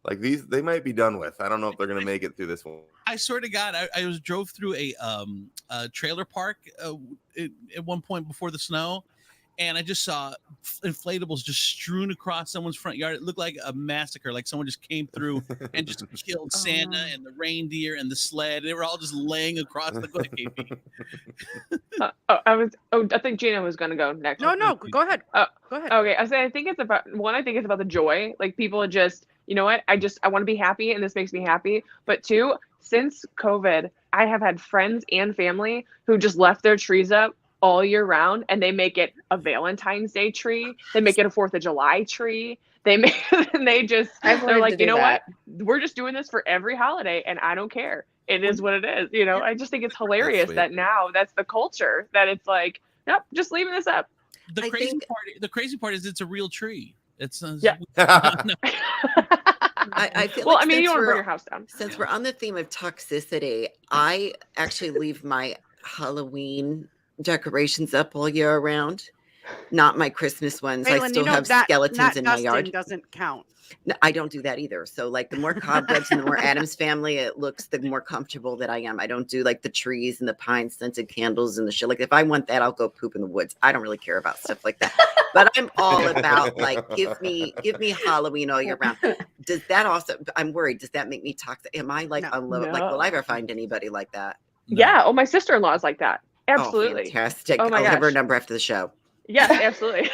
K: Like they might be done with. I don't know if they're gonna make it through this one.
B: I swear to God, I drove through a trailer park at one point before the snow, and I just saw inflatables just strewn across someone's front yard. It looked like a massacre, like someone just came through and just killed Santa and the reindeer and the sled. They were all just laying across the KP.
L: I think Gina was going to go next.
E: No, go ahead. Go ahead.
L: Okay, I think it's about the joy. Like people just, you know what? I want to be happy, and this makes me happy. But two, since COVID, I have had friends and family who just left their trees up all year round, and they make it a Valentine's Day tree. They make it a 4th of July tree. They're like, you know what? We're just doing this for every holiday, and I don't care. It is what it is. You know, I just think it's hilarious that now that's the culture, that it's like, nope, just leaving this up.
B: The crazy part is it's a real tree. It's
M: I feel
L: well,
M: like
L: I mean, you don't want to burn
M: we're-
L: your house down.
M: Since we're on the theme of toxicity, I actually leave my Halloween decorations up all year round. Not my Christmas ones. I
E: Phelan,
M: still have skeletons in my yard.
E: Doesn't count.
M: No, I don't do that either. So like the more cobwebs and the more Addams Family it looks, the more comfortable that I am. I don't do like the trees and the pine scented candles and the shit. Like if I want that, I'll go poop in the woods. I don't really care about stuff like that. But I'm all about like give me Halloween all year round. Does that also? I'm worried. Does that make me toxic? Am I like unload? Like will I ever find anybody like that?
L: Yeah. Oh, my sister-in-law is like that. Absolutely.
M: Oh, fantastic.
L: Oh my
M: I'll give her a
L: gosh.
M: number after the show.
L: Yes, absolutely.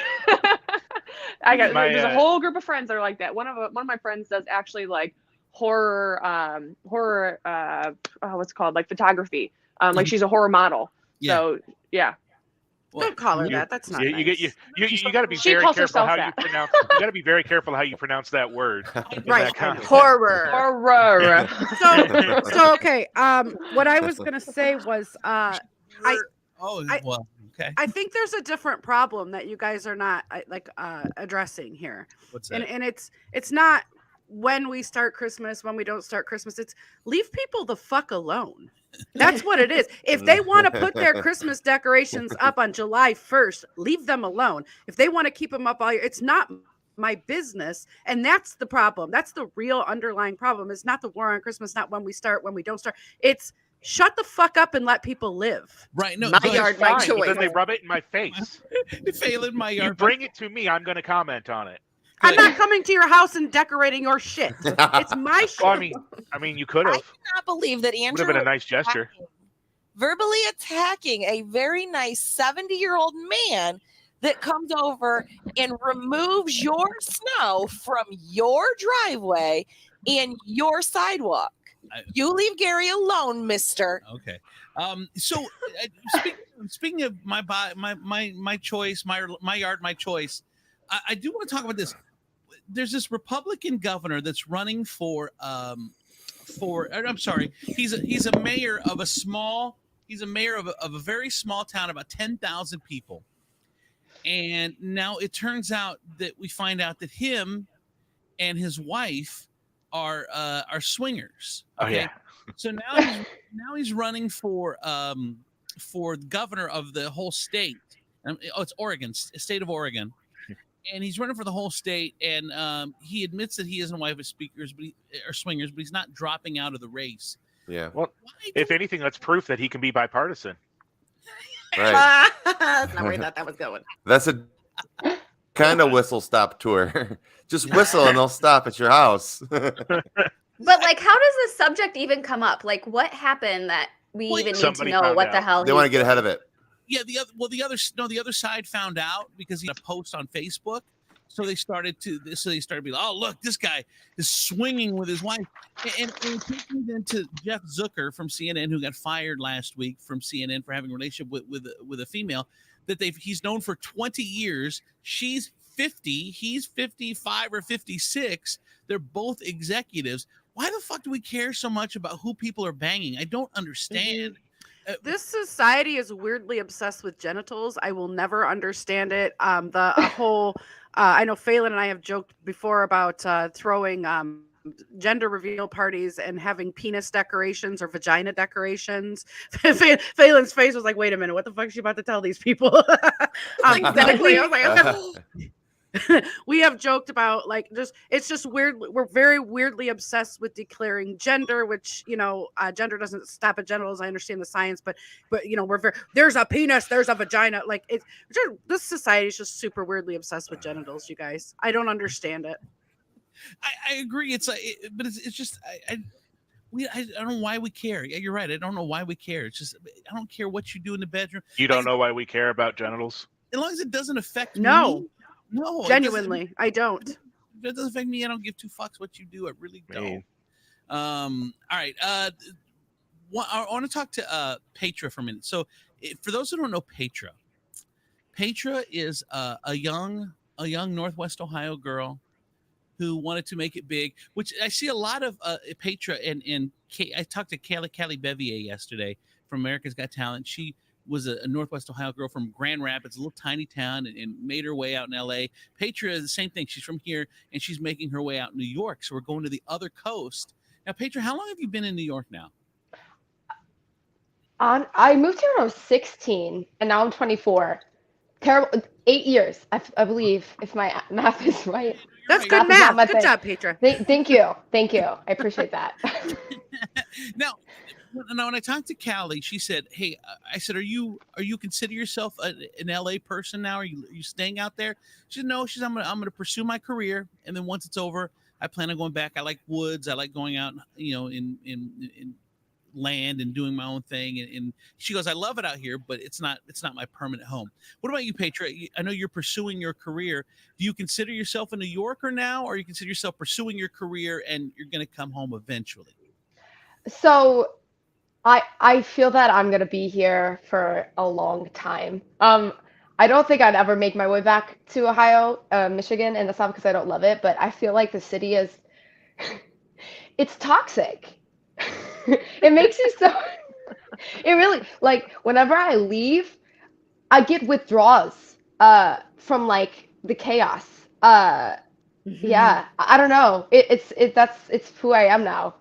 L: There's a whole group of friends that are like that. One of my friends does actually like horror what's it called, like photography. Like she's a horror model.
B: Yeah.
L: So yeah.
E: Don't call her that. That's not
F: You got to be
L: She
F: very
L: calls
F: careful
L: herself
F: how
L: that.
F: you pronounce. You got to be very careful how you pronounce that word. in
E: Right.
F: that context.
L: Horror.
E: So okay. What I was gonna say was
B: Okay.
E: I think there's a different problem that you guys are not addressing here.
B: What's that?
E: And it's not when we start Christmas, when we don't start Christmas. It's leave people the fuck alone. That's what it is. If they want to put their Christmas decorations up on July 1st, leave them alone. If they want to keep them up all year, it's not my business. And that's the problem. That's the real underlying problem. It's not the war on Christmas, not when we start, when we don't start. It's shut the fuck up and let people live.
B: Right. No,
M: My
B: go
M: yard,
B: ahead.
M: my
F: Fine, but
M: choice.
F: then they rub it in my face.
B: Phelan, my
F: You
B: yard.
F: bring it to me, I'm going to comment on it.
E: I'm not coming to your house and decorating your shit. It's my shit.
F: Well, I mean, you could
G: I
F: have.
G: cannot believe that
F: Would
G: Andrew
F: have been a nice gesture.
G: verbally attacking a very nice 70-year-old man that comes over and removes your snow from your driveway and your sidewalk. You leave Gary alone, mister.
B: Okay. So speaking of my choice, my yard, my choice, I do want to talk about this. There's this Republican governor that's running for I'm sorry, he's a mayor of a very small town, about 10,000 people. And now it turns out that we find out that him and his wife are swingers.
F: Oh yeah.
B: So now he's running for governor of the whole state. It's Oregon, state of Oregon, and he's running for the whole state. And he admits that he isn't wife of speakers, or swingers, but he's not dropping out of the race.
K: Yeah.
F: Well, if anything, that's proof that he can be bipartisan.
K: Right.
M: That's not where I thought that was going.
K: That's a kind of whistle stop tour. Just whistle and they'll stop at your house.
J: But like, how does this subject even come up? Like, what happened that we even need to
F: somebody
J: know
F: found
J: what the
F: out.
J: hell?
K: They want to get ahead of it.
B: Yeah, the other side found out because he had a post on Facebook. So they started to be like, oh, look, this guy is swinging with his wife. And it takes me then to Jeff Zucker from CNN, who got fired last week from CNN for having a relationship with a female that he's known for 20 years. She's 50, he's 55 or 56. They're both executives. Why the fuck do we care so much about who people are banging? I don't understand.
E: This society is weirdly obsessed with genitals. I will never understand it. I know Phelan and I have joked before about throwing gender reveal parties and having penis decorations or vagina decorations. Phelan's face was like, wait a minute, what the fuck is she about to tell these people? Exactly. I was like, we have joked about like it's just weird. We're very weirdly obsessed with declaring gender, which gender doesn't stop at genitals. I understand the science, but there's a penis, there's a vagina. Like this society is just super weirdly obsessed with genitals. You guys, I don't understand it.
B: I agree. It's like, but it's just I don't know why we care. Yeah, you're right. I don't know why we care. It's just I don't care what you do in the bedroom.
F: You don't know why we care about genitals?
B: As long as it doesn't affect
E: me.
B: No,
E: genuinely, I don't.
B: If it doesn't affect me, I don't give two fucks what you do. I really don't. All right. I want to talk to Petra for a minute. So, for those who don't know Petra is a young Northwest Ohio girl who wanted to make it big. Which I see a lot of Petra and I talked to Callie Bevier yesterday from America's Got Talent. She was a Northwest Ohio girl from Grand Rapids, a little tiny town, and made her way out in LA. Petra is the same thing. She's from here, and she's making her way out in New York. So we're going to the other coast. Now, Petra, how long have you been in New York now?
H: I moved here when I was 16, and now I'm 24. Terrible. 8 years, I believe, if my math is right.
E: That's good math. Good job, Petra.
H: Thank you. I appreciate that.
B: Now, when I talked to Callie, she said, "Hey," I said, "Are you consider yourself an LA person now? Are you staying out there?" She said, "No." She said, "I'm gonna pursue my career, and then once it's over, I plan on going back. I like woods. I like going out, in land and doing my own thing." And she goes, "I love it out here, but it's not my permanent home." What about you, Petra? I know you're pursuing your career. Do you consider yourself a New Yorker now, or you consider yourself pursuing your career and you're going to come home eventually?
H: So I feel that I'm going to be here for a long time. I don't think I'd ever make my way back to Ohio, Michigan, and that's not because I don't love it, but I feel like the city is, it's toxic. It makes you so, it really, like, whenever I leave, I get withdrawals from like the chaos. Yeah, I don't know. It's who I am now.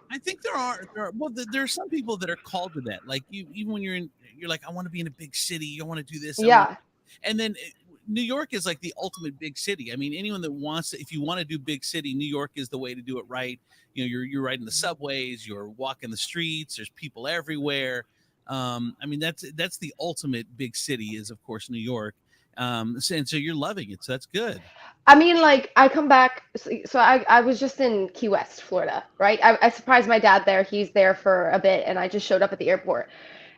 B: I think there are some people that are called to that. Like even when you're like, I want to be in a big city. I want to do this.
H: Yeah.
B: And then New York is like the ultimate big city. I mean, anyone that wants to, if you want to do big city, New York is the way to do it right. You're riding the subways, you're walking the streets, there's people everywhere. I mean, that's the ultimate big city is, of course, New York. And so you're loving it. So that's good.
H: I mean, like, I come back. So I was just in Key West, Florida, right? I surprised my dad there. He's there for a bit, and I just showed up at the airport.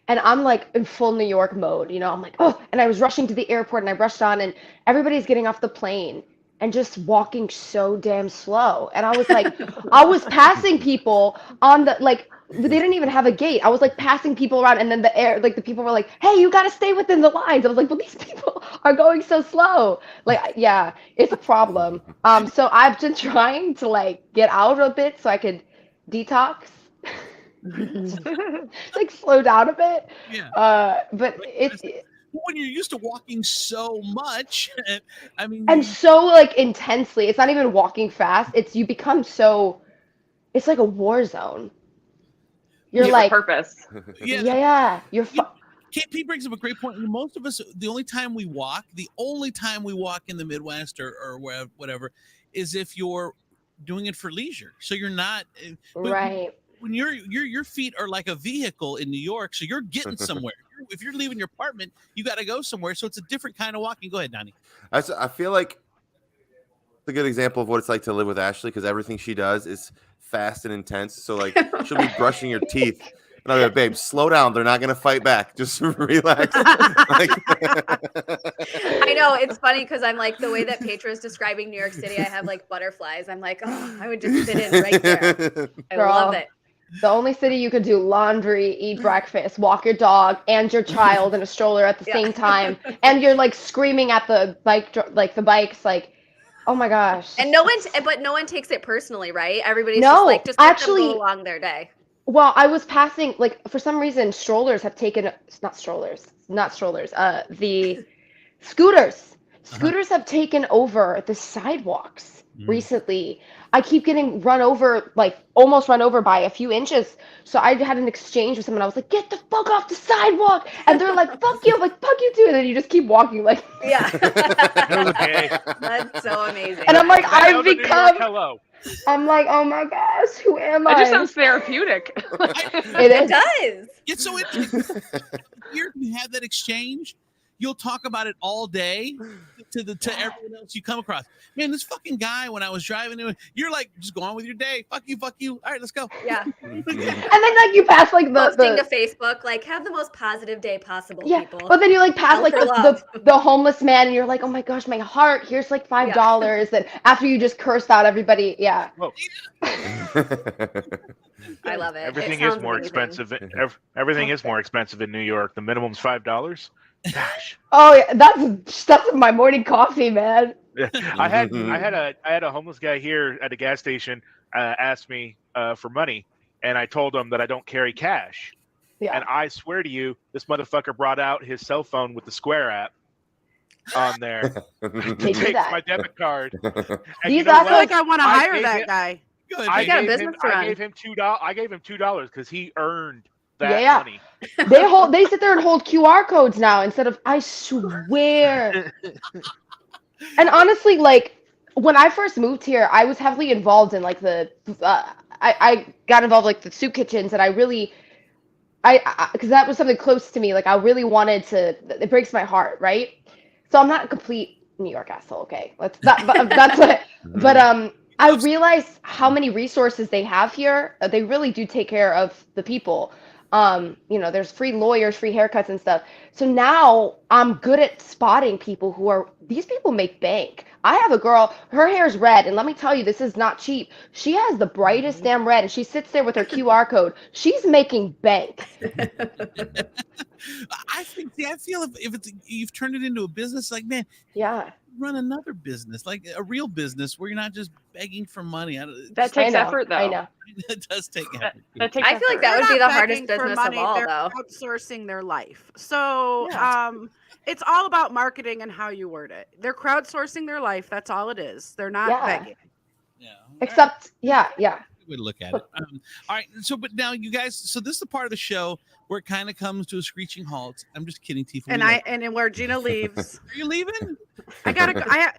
H: And I'm like in full New York mode, I'm like, oh, and I was rushing to the airport and I rushed on, and everybody's getting off the plane and just walking so damn slow. And I was like, I was passing people on the, like, they didn't even have a gate. I was like passing people around, and then the people were like, hey, you got to stay within the lines. I was like, but these people are going so slow. Like, yeah, it's a problem. So I've been trying to like get out a bit so I could detox. Like slow down a bit.
B: Yeah.
H: But it's
B: when you're used to walking so much, I mean,
H: and so like intensely. It's not even walking fast. You become so. It's like a war zone. You're like
L: purpose.
H: Yeah. You're.
B: KP brings up a great point. Most of us, the only time we walk in the Midwest or whatever, is if you're doing it for leisure. So you're not
H: right.
B: When your feet are like a vehicle in New York, so you're getting somewhere. If you're leaving your apartment, you got to go somewhere. So it's a different kind of walking. Go ahead, Donnie.
K: I feel like it's a good example of what it's like to live with Ashley, because everything she does is fast and intense. So like she'll be brushing your teeth, and I'm like, babe, slow down. They're not gonna fight back. Just relax.
J: I know, it's funny because I'm like, the way that Petra is describing New York City, I have like butterflies. I'm like, oh, I would just fit in right there. I love it.
H: The only city you could do laundry, eat breakfast, walk your dog and your child in a stroller at the same time, and you're like screaming at the bike, like the bikes, like, oh my gosh.
J: And no one takes it personally, right? Everybody's just like, just let them go along their day.
H: Well, I was passing, like, for some reason, strollers have taken, the scooters have taken over the sidewalks. recently. I keep getting run over, like almost run over by a few inches. So I had an exchange with someone. I was like, "Get the fuck off the sidewalk!" And they're like, "Fuck you!" I'm like, "Fuck you too!" And then you just keep walking, like,
J: Yeah.
F: Okay.
J: That's so amazing.
H: and I'm like,
F: That
H: I've
F: was a New York
H: become.
F: hello.
H: I'm like, oh my gosh, who am
L: It
H: I?
L: just sounds therapeutic.
H: It
J: It
H: is.
J: does.
B: It's so interesting. Here you have that exchange. You'll talk about it all day to everyone else you come across. Man, this fucking guy, when I was driving, you're like, just go on with your day. Fuck you, fuck you. All right, let's go.
J: Yeah.
H: And then like you pass like
J: Posting
H: the
J: to Facebook, like, have the most positive day possible,
H: yeah,
J: people.
H: but then you like pass
J: Go
H: like
J: for love.
H: the homeless man, and you're like, oh my gosh, my heart. Here's like $5. And after you just cursed out everybody, yeah.
F: Whoa.
J: I love it.
F: Everything
J: It
F: is
J: sounds
F: more
J: amazing.
F: expensive. Everything is more expensive in New York. The minimum's $5. Gosh.
H: Oh yeah, that's my morning coffee, man.
F: Yeah. I had a homeless guy here at a gas station ask me for money, and I told him that I don't carry cash.
H: Yeah.
F: And I swear to you, this motherfucker brought out his cell phone with the Square app on there to
H: They do
F: take
H: that.
F: my debit card. And
H: These
F: you know
H: are
E: I feel
F: what?
E: like I want to
F: I
E: hire
F: gave
E: that
F: him-
E: guy.
F: I
J: got a
F: gave
J: business
F: him,
J: to
F: I
J: run.
F: gave him $2. I gave him $2 because he earned that
H: Yeah.
F: money.
H: They sit there and hold QR codes now instead of, I swear. And honestly, like when I first moved here, I was heavily involved in like I got involved like the soup kitchens, and I really because that was something close to me. Like I really wanted to. It breaks my heart, right? So I'm not a complete New York asshole. Okay, that's what. But I realized how many resources they have here. They really do take care of the people. There's free lawyers, free haircuts and stuff. So now I'm good at spotting people these people make bank. I have a girl, her hair's red, and let me tell you, this is not cheap. She has the brightest damn red, and she sits there with her QR code. She's making bank.
B: I feel if you've turned it into a business, like, man,
H: Yeah.
B: run another business, like a real business where you're not just begging for money.
L: That takes
H: know,
L: effort, though.
H: I know.
B: It does take effort.
L: That takes
J: I feel like
L: effort.
J: that would
E: They're
J: be the
E: not
J: hardest
E: begging for
J: business of
E: money,
J: all,
E: they're
J: though.
E: outsourcing their life. So
J: Yeah.
E: it's all about marketing and how you word it. They're crowdsourcing their life. That's all it is. They're not
H: Yeah.
E: begging.
B: Yeah.
H: Except, yeah.
B: Way to look at it. All right. So, but now you guys, so this is the part of the show where it kind of comes to a screeching halt. I'm just kidding, Tifa.
E: And where Gina leaves,
B: Are you leaving?
E: I gotta go. I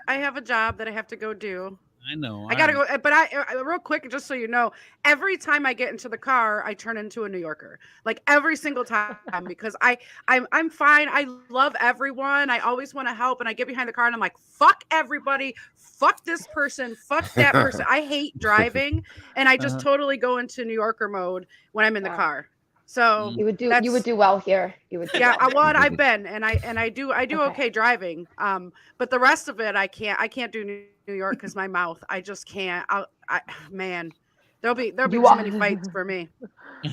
E: have a job that I have to go do.
B: I know.
E: I gotta go, but I real quick, just so you know, every time I get into the car, I turn into a New Yorker, like every single time, because I'm fine. I love everyone. I always want to help, and I get behind the car and I'm like, fuck everybody, fuck this person, fuck that person. I hate driving, and I just totally go into New Yorker mode when I'm in the
H: Yeah.
E: car. So
H: You would do well here. You would do
E: yeah,
H: well.
E: what I've been, and I do okay driving. But the rest of it, I can't do New York because my mouth, I just can't. Man, there'll be
H: You
E: too
H: are-
E: many fights for me.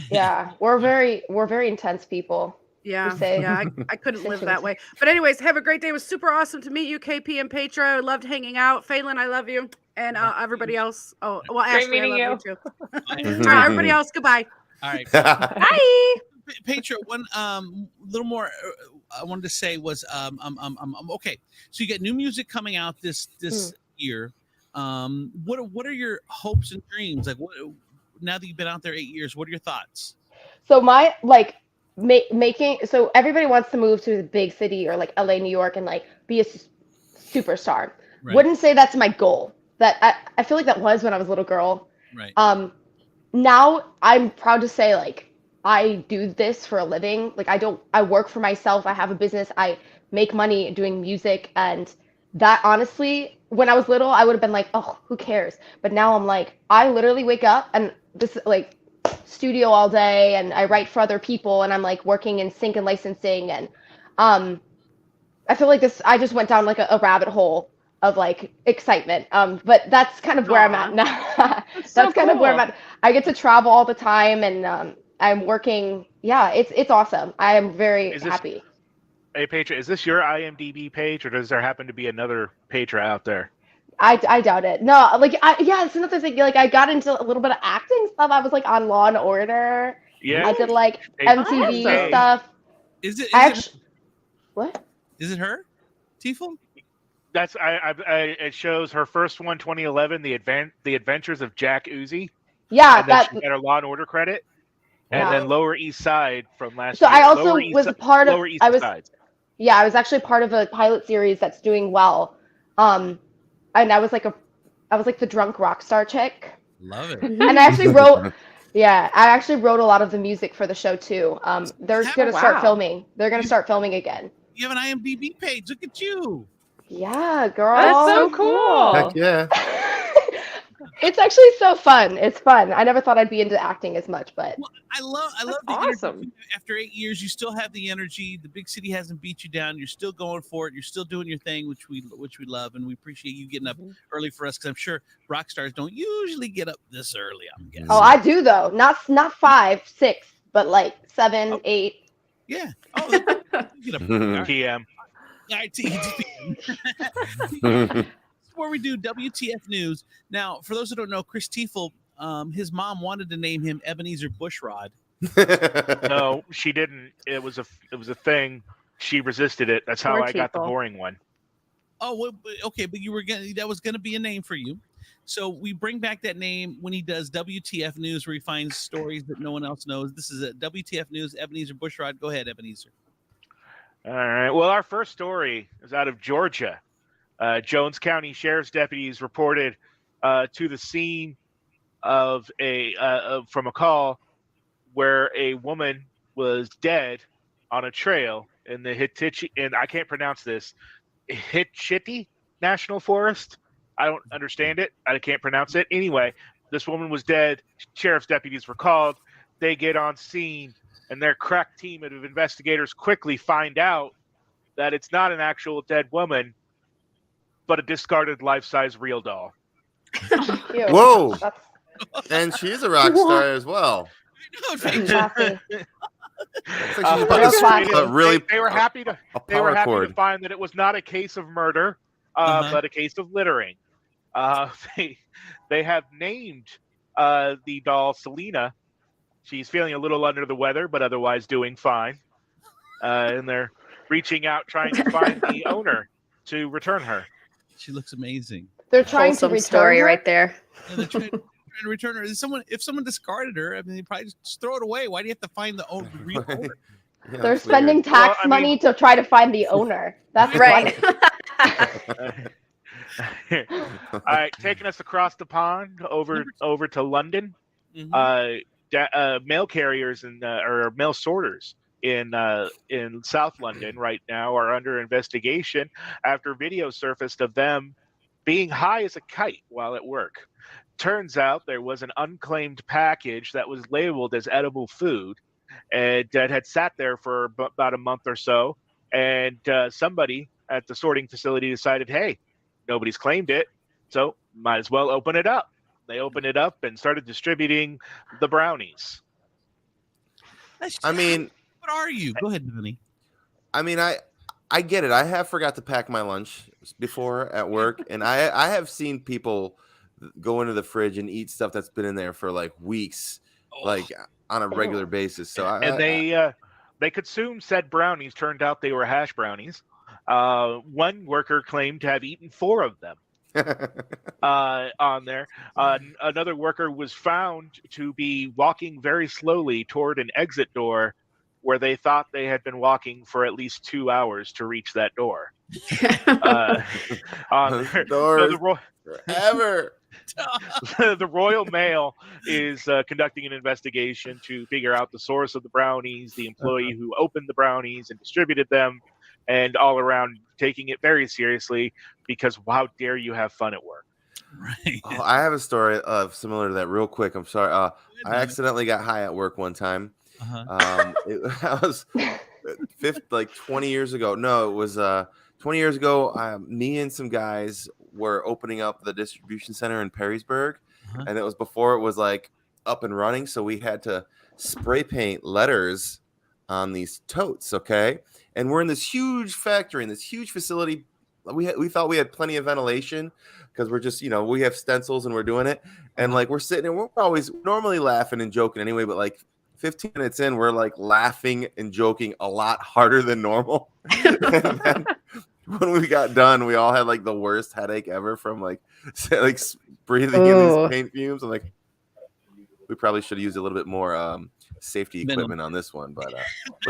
H: Yeah. We're very intense people.
E: Yeah,
H: say.
E: yeah, I couldn't live that way. But anyways, have a great day. It was super awesome to meet you, KP and Petra. I loved hanging out. Phelan, I love you, and everybody else. Oh, well,
L: Great
E: Ashley, I
L: meeting
E: love you too.
B: All
E: All right, everybody else, goodbye.
B: right.
J: Bye.
B: Petra, one little more I wanted to say was okay. So you got new music coming out this year. What are your hopes and dreams? Like, what now that you've been out there 8 years, what are your thoughts?
H: So my making so everybody wants to move to a big city or like LA, New York, and like be a superstar.
B: Right.
H: Wouldn't say that's my goal. That I feel like that was when I was a little girl.
B: Right.
H: Now I'm proud to say like I do this for a living. Like I work for myself. I have a business. I make money doing music, and that honestly, when I was little, I would have been like, oh, who cares? But now I'm like, I literally wake up and this like studio all day, and I write for other people, and I'm like working in sync and licensing, and I feel like this. I just went down like a rabbit hole of like excitement. But that's kind of where I'm at now. That's kind of where I'm at. I get to travel all the time, and I'm working. Yeah, it's awesome. I am very happy.
F: Hey, Petra, is this your IMDb page, or does there happen to be another Petra out there?
H: I doubt it. No, like yeah, it's another thing. Like I got into a little bit of acting stuff. I was like on Law and Order.
F: Yeah.
H: I did like
F: Hey,
H: MTV
F: awesome.
H: stuff.
B: Is it
H: What?
B: is it her? Tifa?
F: That's it shows her first one, 2011, the Adventures of Jack Uzi.
H: Yeah,
F: And then
H: that.
F: she got her Law and Order credit. And
H: Yeah.
F: then Lower East Side from last
H: So
F: year.
H: I also
F: Lower East
H: was
F: Si-
H: a part of.
F: Lower East
H: I was.
F: Side.
H: Yeah, I was actually part of a pilot series that's doing well. And I was like the drunk rock star chick.
B: Love it.
H: And I actually wrote. Yeah, I actually wrote a lot of the music for the show too. They're gonna start
L: wow.
H: filming. They're gonna start filming again.
B: You have an IMDb page. Look at you.
H: Yeah, girl.
L: That's so cool.
K: Heck yeah.
H: It's actually so fun. It's fun. I never thought I'd be into acting as much, but
B: Well, I love the
L: awesome.
B: energy. After 8 years, you still have the energy. The big city hasn't beat you down. You're still going for it. You're still doing your thing, which we love, and we appreciate you getting up early for us because I'm sure rock stars don't usually get up this early. I'm guessing.
H: oh, I do though. Not 5, 6, but like 7, 8.
B: Yeah. Oh, you get up early. All right.
F: PM.
B: All right, Before we do WTF news, now for those who don't know, Chris Tiefel, his mom wanted to name him Ebenezer Bushrod.
F: No, she didn't. It was a thing. She resisted it. That's how
E: Poor
F: I got the
E: people.
F: boring one.
B: Oh, well, okay, but that was gonna be a name for you. So we bring back that name when he does WTF news, where he finds stories that no one else knows. This is a WTF news. Ebenezer Bushrod. Go ahead, Ebenezer.
F: All right. Well, our first story is out of Georgia. Jones County Sheriff's deputies reported to the scene of from a call where a woman was dead on a trail in the and I can't pronounce this, Hitchiti National Forest. I don't understand it. I can't pronounce it. Anyway, this woman was dead. Sheriff's deputies were called. They get on scene, and their crack team of investigators quickly find out that it's not an actual dead woman, but a discarded life-size real doll.
H: Ew.
K: Whoa.
H: That's
K: And she's a rock star as well.
H: classy.
K: Looks like she's
H: Real
K: about to
H: classy.
K: spit a really
F: They were happy to
K: a power chord.
F: find that it was not a case of murder, but a case of littering. They have named the doll Selena. She's feeling a little under the weather, but otherwise doing fine. And they're reaching out, trying to find the owner to return her.
B: She looks amazing.
H: They're trying to
E: Wholesome
H: return
E: story
H: her?
E: right there.
B: Yeah, they're trying to return her. If someone discarded her, I mean, they probably just throw it away. Why do you have to find the real owner?
K: Yeah,
H: They're
K: that's
H: spending
K: weird.
H: tax
F: Well, I
H: money to try to find the owner. That's
E: Right.
H: funny.
F: All right, taking us across the pond over to London.
B: Mhm.
F: Mail carriers or mail sorters in South London right now are under investigation after video surfaced of them being high as a kite while at work. Turns out there was an unclaimed package that was labeled as edible food and that had sat there for about a month or so. And somebody at the sorting facility decided, hey, nobody's claimed it, so might as well open it up. They opened it up and started distributing the brownies.
K: I mean,
B: what are you? Go ahead, Vinny.
K: I mean, I get it. I have forgot to pack my lunch before at work, and I have seen people go into the fridge and eat stuff that's been in there for like weeks, like on a regular basis. So
F: they consumed said brownies. Turned out they were hash brownies. One worker claimed to have eaten 4 of them on there. Another worker was found to be walking very slowly toward an exit door where they thought they had been walking for at least 2 hours to reach that door.
K: Doors forever.
F: The Royal Mail is conducting an investigation to figure out the source of the brownies, the employee who opened the brownies and distributed them, and all around taking it very seriously because how dare you have fun at work?
B: Right.
K: Oh, I have a story similar to that real quick. I'm sorry. I accidentally got high at work one time.
B: Uh-huh.
K: I was 20 years ago. No, it was 20 years ago. Me and some guys were opening up the distribution center in Perrysburg, and it was before it was like up and running. So we had to spray paint letters on these totes. Okay. And we're in this huge factory, in this huge facility. We thought we had plenty of ventilation because we're just, we have stencils and we're doing it. And like, we're sitting and we're always normally laughing and joking anyway, but like 15 minutes in, we're like laughing and joking a lot harder than normal. And then when we got done, we all had like the worst headache ever from like breathing in
E: Ooh.
K: these paint fumes. I'm like, we probably should have used a little bit more safety equipment on this one, but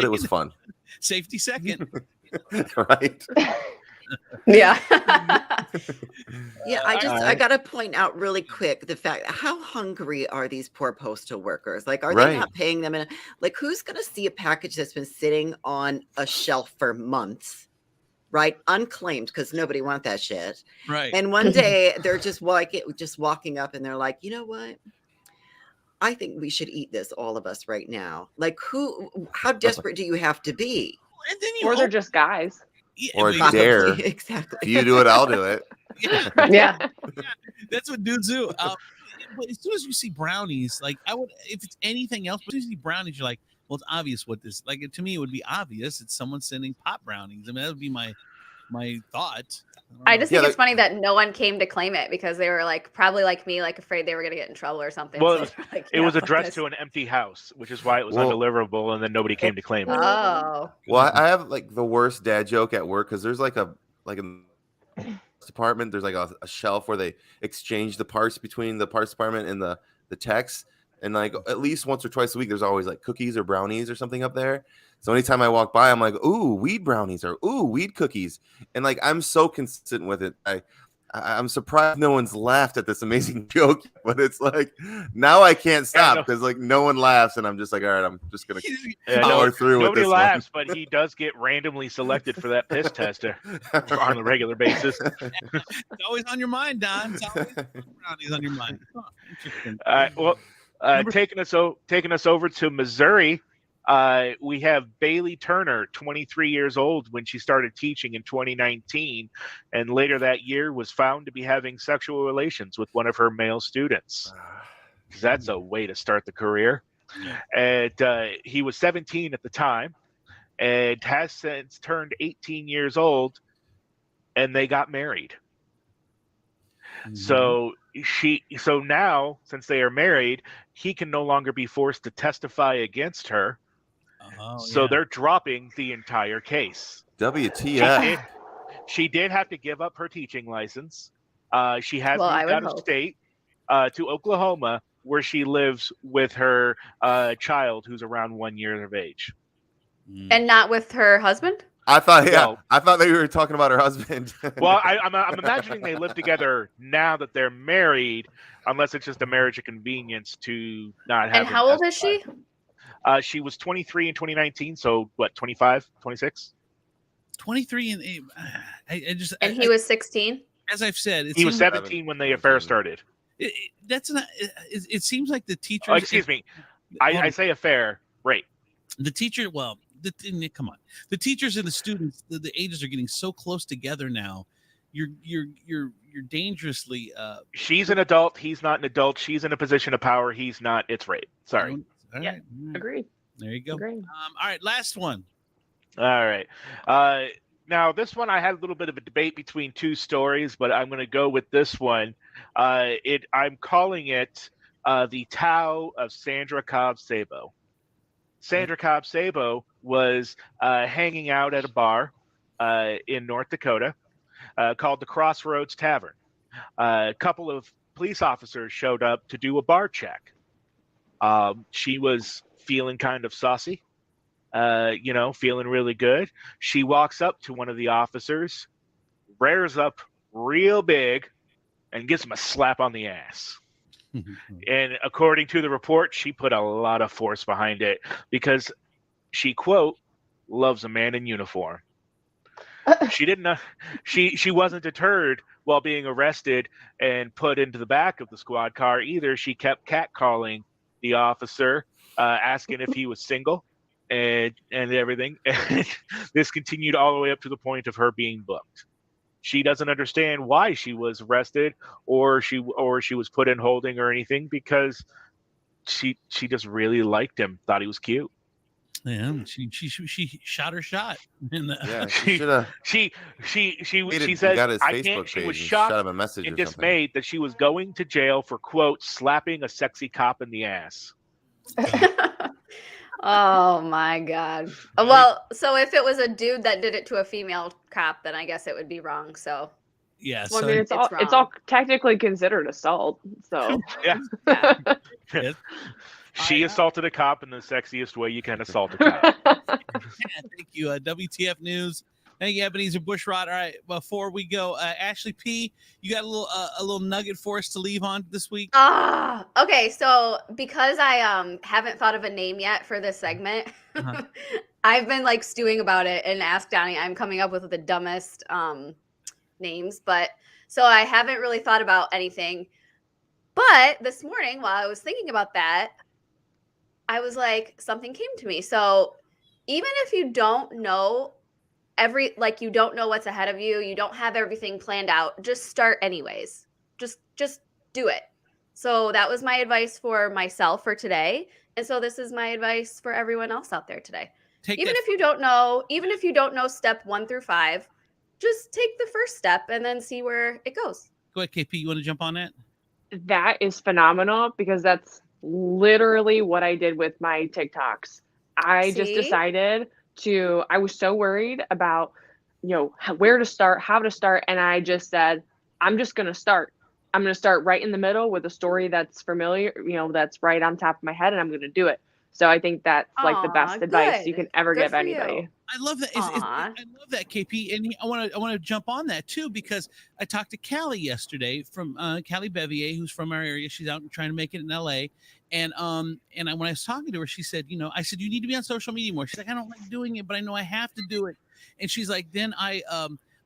K: it was fun.
B: Safety second.
K: Right?
E: Yeah.
M: Yeah, I gotta point out really quick the fact how hungry are these poor postal workers? Like, are they not paying them? Like, who's gonna see a package that's been sitting on a shelf for months, right? Unclaimed, because nobody wants that shit.
B: Right.
M: And one day they're just walking up and they're like, you know what? I think we should eat this, all of us right now. Like, how desperate do you have to be?
B: And then
L: Or they're just guys.
K: Or
M: Probably,
K: dare.
M: exactly.
K: If you do it, I'll do it.
E: Yeah.
B: That's what dudes do. But as soon as you see brownies, like if it's anything else, but as you see brownies, you're like, well, it's obvious what this. Like to me, it would be obvious. It's someone sending pop brownies. I mean, that would be my thought.
J: I just think it's funny that no one came to claim it because they were like probably like me, like afraid they were gonna get in trouble or something.
F: Well,
J: So like,
F: it was addressed to an empty house, which is why it was undeliverable, and then nobody came to claim it.
J: Oh.
K: Well, I have like the worst dad joke at work because there's like a department. There's like a shelf where they exchange the parts between the parts department and the techs, and like at least once or twice a week, there's always like cookies or brownies or something up there. So anytime I walk by, I'm like, ooh, weed brownies or ooh, weed cookies. And like, I'm so consistent with it. I'm surprised no one's laughed at this amazing joke, but it's like, now I can't stop because like no one laughs. And I'm just like, all right, I'm just going to power through with
F: Nobody
K: this
F: laughs,
K: one.
F: but he does get randomly selected for that piss tester on a regular basis.
B: It's always on your mind, Don. It's always brownies on your mind. Oh, interesting.
F: Well, taking us over to Missouri. We have Bailey Turner, 23 years old when she started teaching in 2019, and later that year was found to be having sexual relations with one of her male students. That's a way to start the career. And he was 17 at the time and has since turned 18 years old, and they got married. So now, since they are married, he can no longer be forced to testify against her. So they're dropping the entire case.
K: WTF.
F: She did have to give up her teaching license. She has moved out of state to Oklahoma, where she lives with her child, who's around 1 year of age.
J: And not with her husband?
K: I thought that you were talking about her husband.
F: Well, I'm imagining they live together now that they're married, unless it's just a marriage of convenience to not have.
J: And how old is she?
F: She was 23 in 2019, so what, 25, 26?
B: 23 and
J: And he was 16.
B: As I've said,
F: he was 17 when the affair started.
B: It seems like the teacher.
F: Oh, excuse me, I say affair, right?
B: The teacher, well, come on, the teachers and the students, the ages are getting so close together now. You're dangerously.
F: She's an adult. He's not an adult. She's in a position of power. He's not. It's rape. Sorry.
B: All
L: Yeah,
B: right.
L: agreed.
B: There you go.
L: Agreed.
B: All right, last one.
F: All right. Now, this one, I had a little bit of a debate between two stories, but I'm going to go with this one. I'm calling it the Tao of Sandra Cobb-Sabo. Sandra Cobb-Sabo was hanging out at a bar in North Dakota called the Crossroads Tavern. A couple of police officers showed up to do a bar check. She was feeling kind of saucy, feeling really good. She walks up to one of the officers, rears up real big, and gives him a slap on the ass. And according to the report, she put a lot of force behind it because she, quote, loves a man in uniform. She didn't know, she wasn't deterred while being arrested and put into the back of the squad car either. She kept catcalling the officer, asking if he was single and everything. And this continued all the way up to the point of her being booked. She doesn't understand why she was arrested or she was put in holding or anything, because she just really liked him, thought he was cute.
B: Yeah, she shot her shot.
K: Yeah,
F: she said, I can't. She was shocked and dismayed that she was going to jail for, quote, slapping a sexy cop in the ass.
J: Oh my god. Well, so if it was a dude that did it to a female cop, then I guess it would be wrong. So
B: Yeah.
L: Well,
B: So
L: I mean, it's
J: wrong.
L: all technically considered assault. So
F: Yeah.
B: Yes.
F: She assaulted a cop in the sexiest way you can assault a cop.
B: Thank you. WTF News. Thank you, Ebenezer Bushrod. All right, before we go, Ashley P., you got a little nugget for us to leave on this week?
J: Okay, so because I haven't thought of a name yet for this segment,
B: Uh-huh.
J: I've been like stewing about it and asked Donnie. I'm coming up with the dumbest names, but so I haven't really thought about anything. But this morning, while I was thinking about that, I was like, something came to me. So even if you don't know you don't know what's ahead of you, you don't have everything planned out, just start anyways. Just do it. So that was my advice for myself for today. And so this is my advice for everyone else out there today. Even if you don't know step 1 through 5, just take the first step and then see where it goes.
B: Go ahead, KP. You want to jump on that?
L: that is phenomenal because that's literally what I did with my TikToks. I just
J: See?
L: decided I was so worried about, where to start, how to start. And I just said, I'm just going to start. I'm going to start right in the middle with a story that's familiar, that's right on top of my head, and I'm going to do it. So I think that's like the best advice you can ever give anybody.
B: I love that. I love that, KP, and I want to jump on that too because I talked to Callie yesterday from Callie Bevier, who's from our area. She's out trying to make it in LA, and when I was talking to her, she said, I said you need to be on social media more. She's like, I don't like doing it, but I know I have to do it. And she's like, then I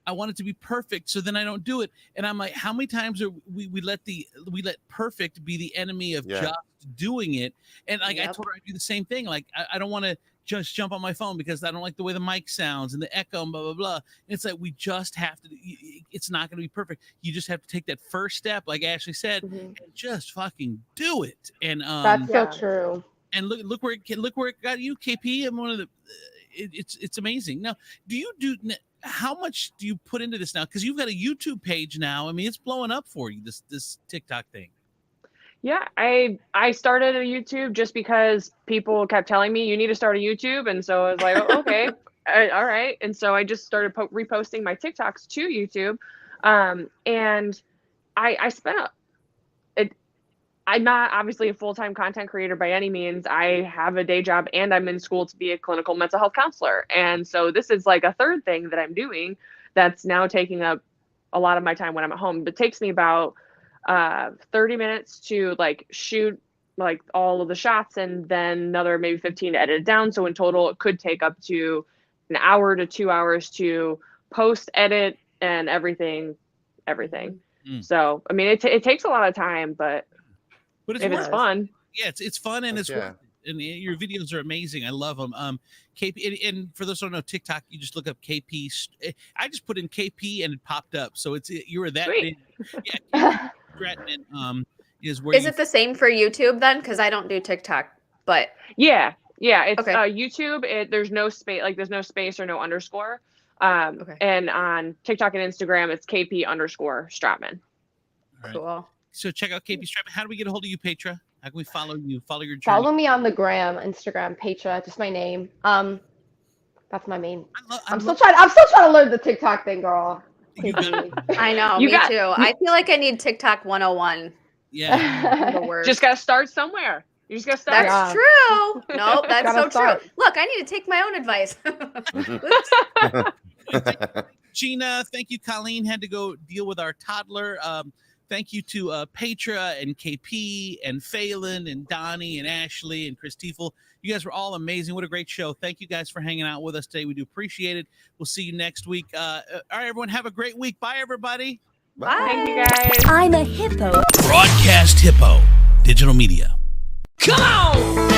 B: want it to be perfect, so then I don't do it. And I'm like, how many times are we let perfect be the enemy of just doing it? And like I told her I do the same thing. Like I don't want to just jump on my phone because I don't like the way the mic sounds and the echo and blah blah blah. And it's like we just have to. It's not going to be perfect. You just have to take that first step, like Ashley said, and just fucking do it. And
H: that's so true.
B: And look where it got you, KP. I'm one of the. It's amazing. Now, how much do you put into this now? Because you've got a YouTube page now. I mean, it's blowing up for you, this TikTok thing.
L: Yeah, I started a YouTube just because people kept telling me you need to start a YouTube. And so I was like, oh, okay, all right. And so I just started reposting my TikToks to YouTube. And I spent I'm not obviously a full-time content creator by any means. I have a day job and I'm in school to be a clinical mental health counselor. And so this is like a third thing that I'm doing that's now taking up a lot of my time when I'm at home. It takes me about 30 minutes to like shoot like all of the shots and then another maybe 15 to edit it down. So in total, it could take up to an hour to 2 hours to post, edit, and everything. So, I mean, it takes a lot of time, but it's fun.
B: Yeah, it's fun and it's worth it. And your videos are amazing. I love them. KP, and for those who don't know TikTok, you just look up KP. I just put in KP and it popped up. So you were that big. Yeah, Stratton is where.
J: Is it the same for YouTube then? Because I don't do TikTok, but
L: yeah, it's YouTube. There's no space, like there's no space or no underscore. And on TikTok and Instagram, it's KP_Stratman.
B: Right.
J: Cool.
B: So check out KP Stratman. How do we get a hold of you, Petra? How can we follow you? Follow your journey?
H: Follow me on the gram, Instagram, Petra, just my name. That's my main. I'm still trying to learn the TikTok thing, girl.
J: I know, me too. I feel like I need TikTok 101.
B: Yeah.
L: Just gotta start somewhere. You just gotta start.
J: That's true. Nope, that's so true. Look, I need to take my own advice.
B: Gina, thank you. Colleen had to go deal with our toddler. Thank you to Petra and KP and Phelan and Donnie and Ashley and Chris Tiefel. You guys were all amazing. What a great show. Thank you guys for hanging out with us today. We do appreciate it. We'll see you next week. All right, everyone, have a great week. Bye, everybody.
L: Bye. Thank you, guys.
C: I'm a hippo.
A: Broadcast Hippo Digital Media.
C: Come on!